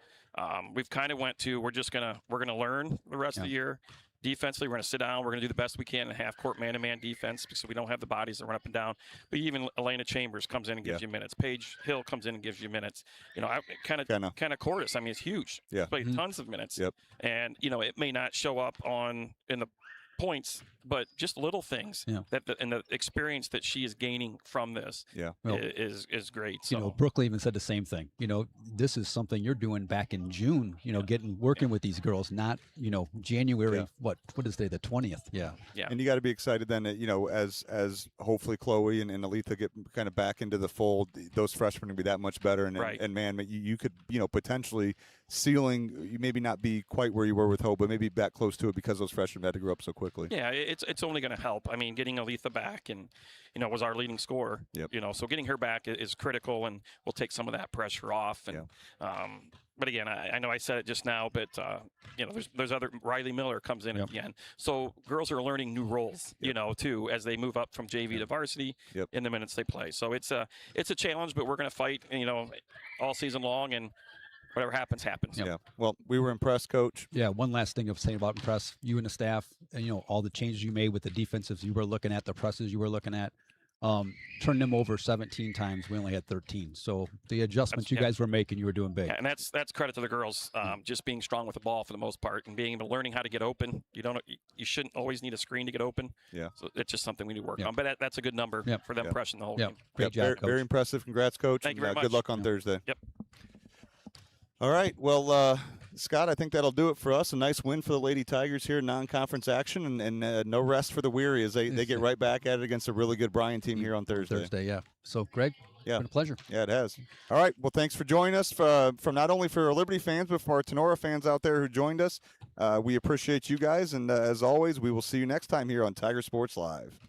We've kind of went to we're gonna learn the rest of the year. Defensively, we're going to sit down. We're going to do the best we can in half-court man-to-man defense because we don't have the bodies to run up and down. But even Elena Chambers comes in and gives you minutes. Paige Hill comes in and gives you minutes. Kind of Cordis. I mean, it's huge. Yeah. Played tons of minutes. Yep. And, it may not show up in the points but just little things and the experience that she is gaining from this is great. So. You know, Brooklyn even said the same thing. You know, this is something you're doing back in June, you know, working with these girls, not, you know, January, what is today, the 20th? Yeah. And you got to be excited then, you know, as hopefully Chloe and Aletha get kind of back into the fold, those freshmen will be that much better. And man, you could, you know, potentially ceiling, you maybe not be quite where you were with Hope, but maybe back close to it because those freshmen had to grow up so quickly. Yeah, it's only going to help. I mean, getting Aletha back and, you know, was our leading scorer. You know, so getting her back is critical, and we'll take some of that pressure off. And but again, I know I said it just now, but you know, there's other Riley Miller comes in at the end. So girls are learning new roles, you know, too, as they move up from JV to varsity in the minutes they play. So it's a challenge, but we're going to fight, you know, all season long, and whatever happens, happens. Yeah. Well, we were impressed, Coach. Yeah. One last thing of saying about impress you and the staff, and, you know, all the changes you made with the defensives you were looking at, the presses you were looking at, turned them over 17 times. We only had 13. So the adjustments you guys were making, you were doing big. Yeah, and that's credit to the girls, just being strong with the ball for the most part, and being able to learning how to get open. You shouldn't always need a screen to get open. Yeah. So it's just something we need to work on. But that's a good number for them pressing the whole game. Great job, Coach. Very impressive. Congrats, Coach. Thank you very much. Good luck on Thursday. Yep. All right. Well, Scott, I think that'll do it for us. A nice win for the Lady Tigers here in non-conference action, and no rest for the weary as they get right back at it against a really good Bryan team here on Thursday. Yeah. So, Greg, it's been a pleasure. Yeah, it has. All right. Well, thanks for joining us from not only for our Liberty fans, but for our Tenora fans out there who joined us. We appreciate you guys, and as always, we will see you next time here on Tiger Sports Live.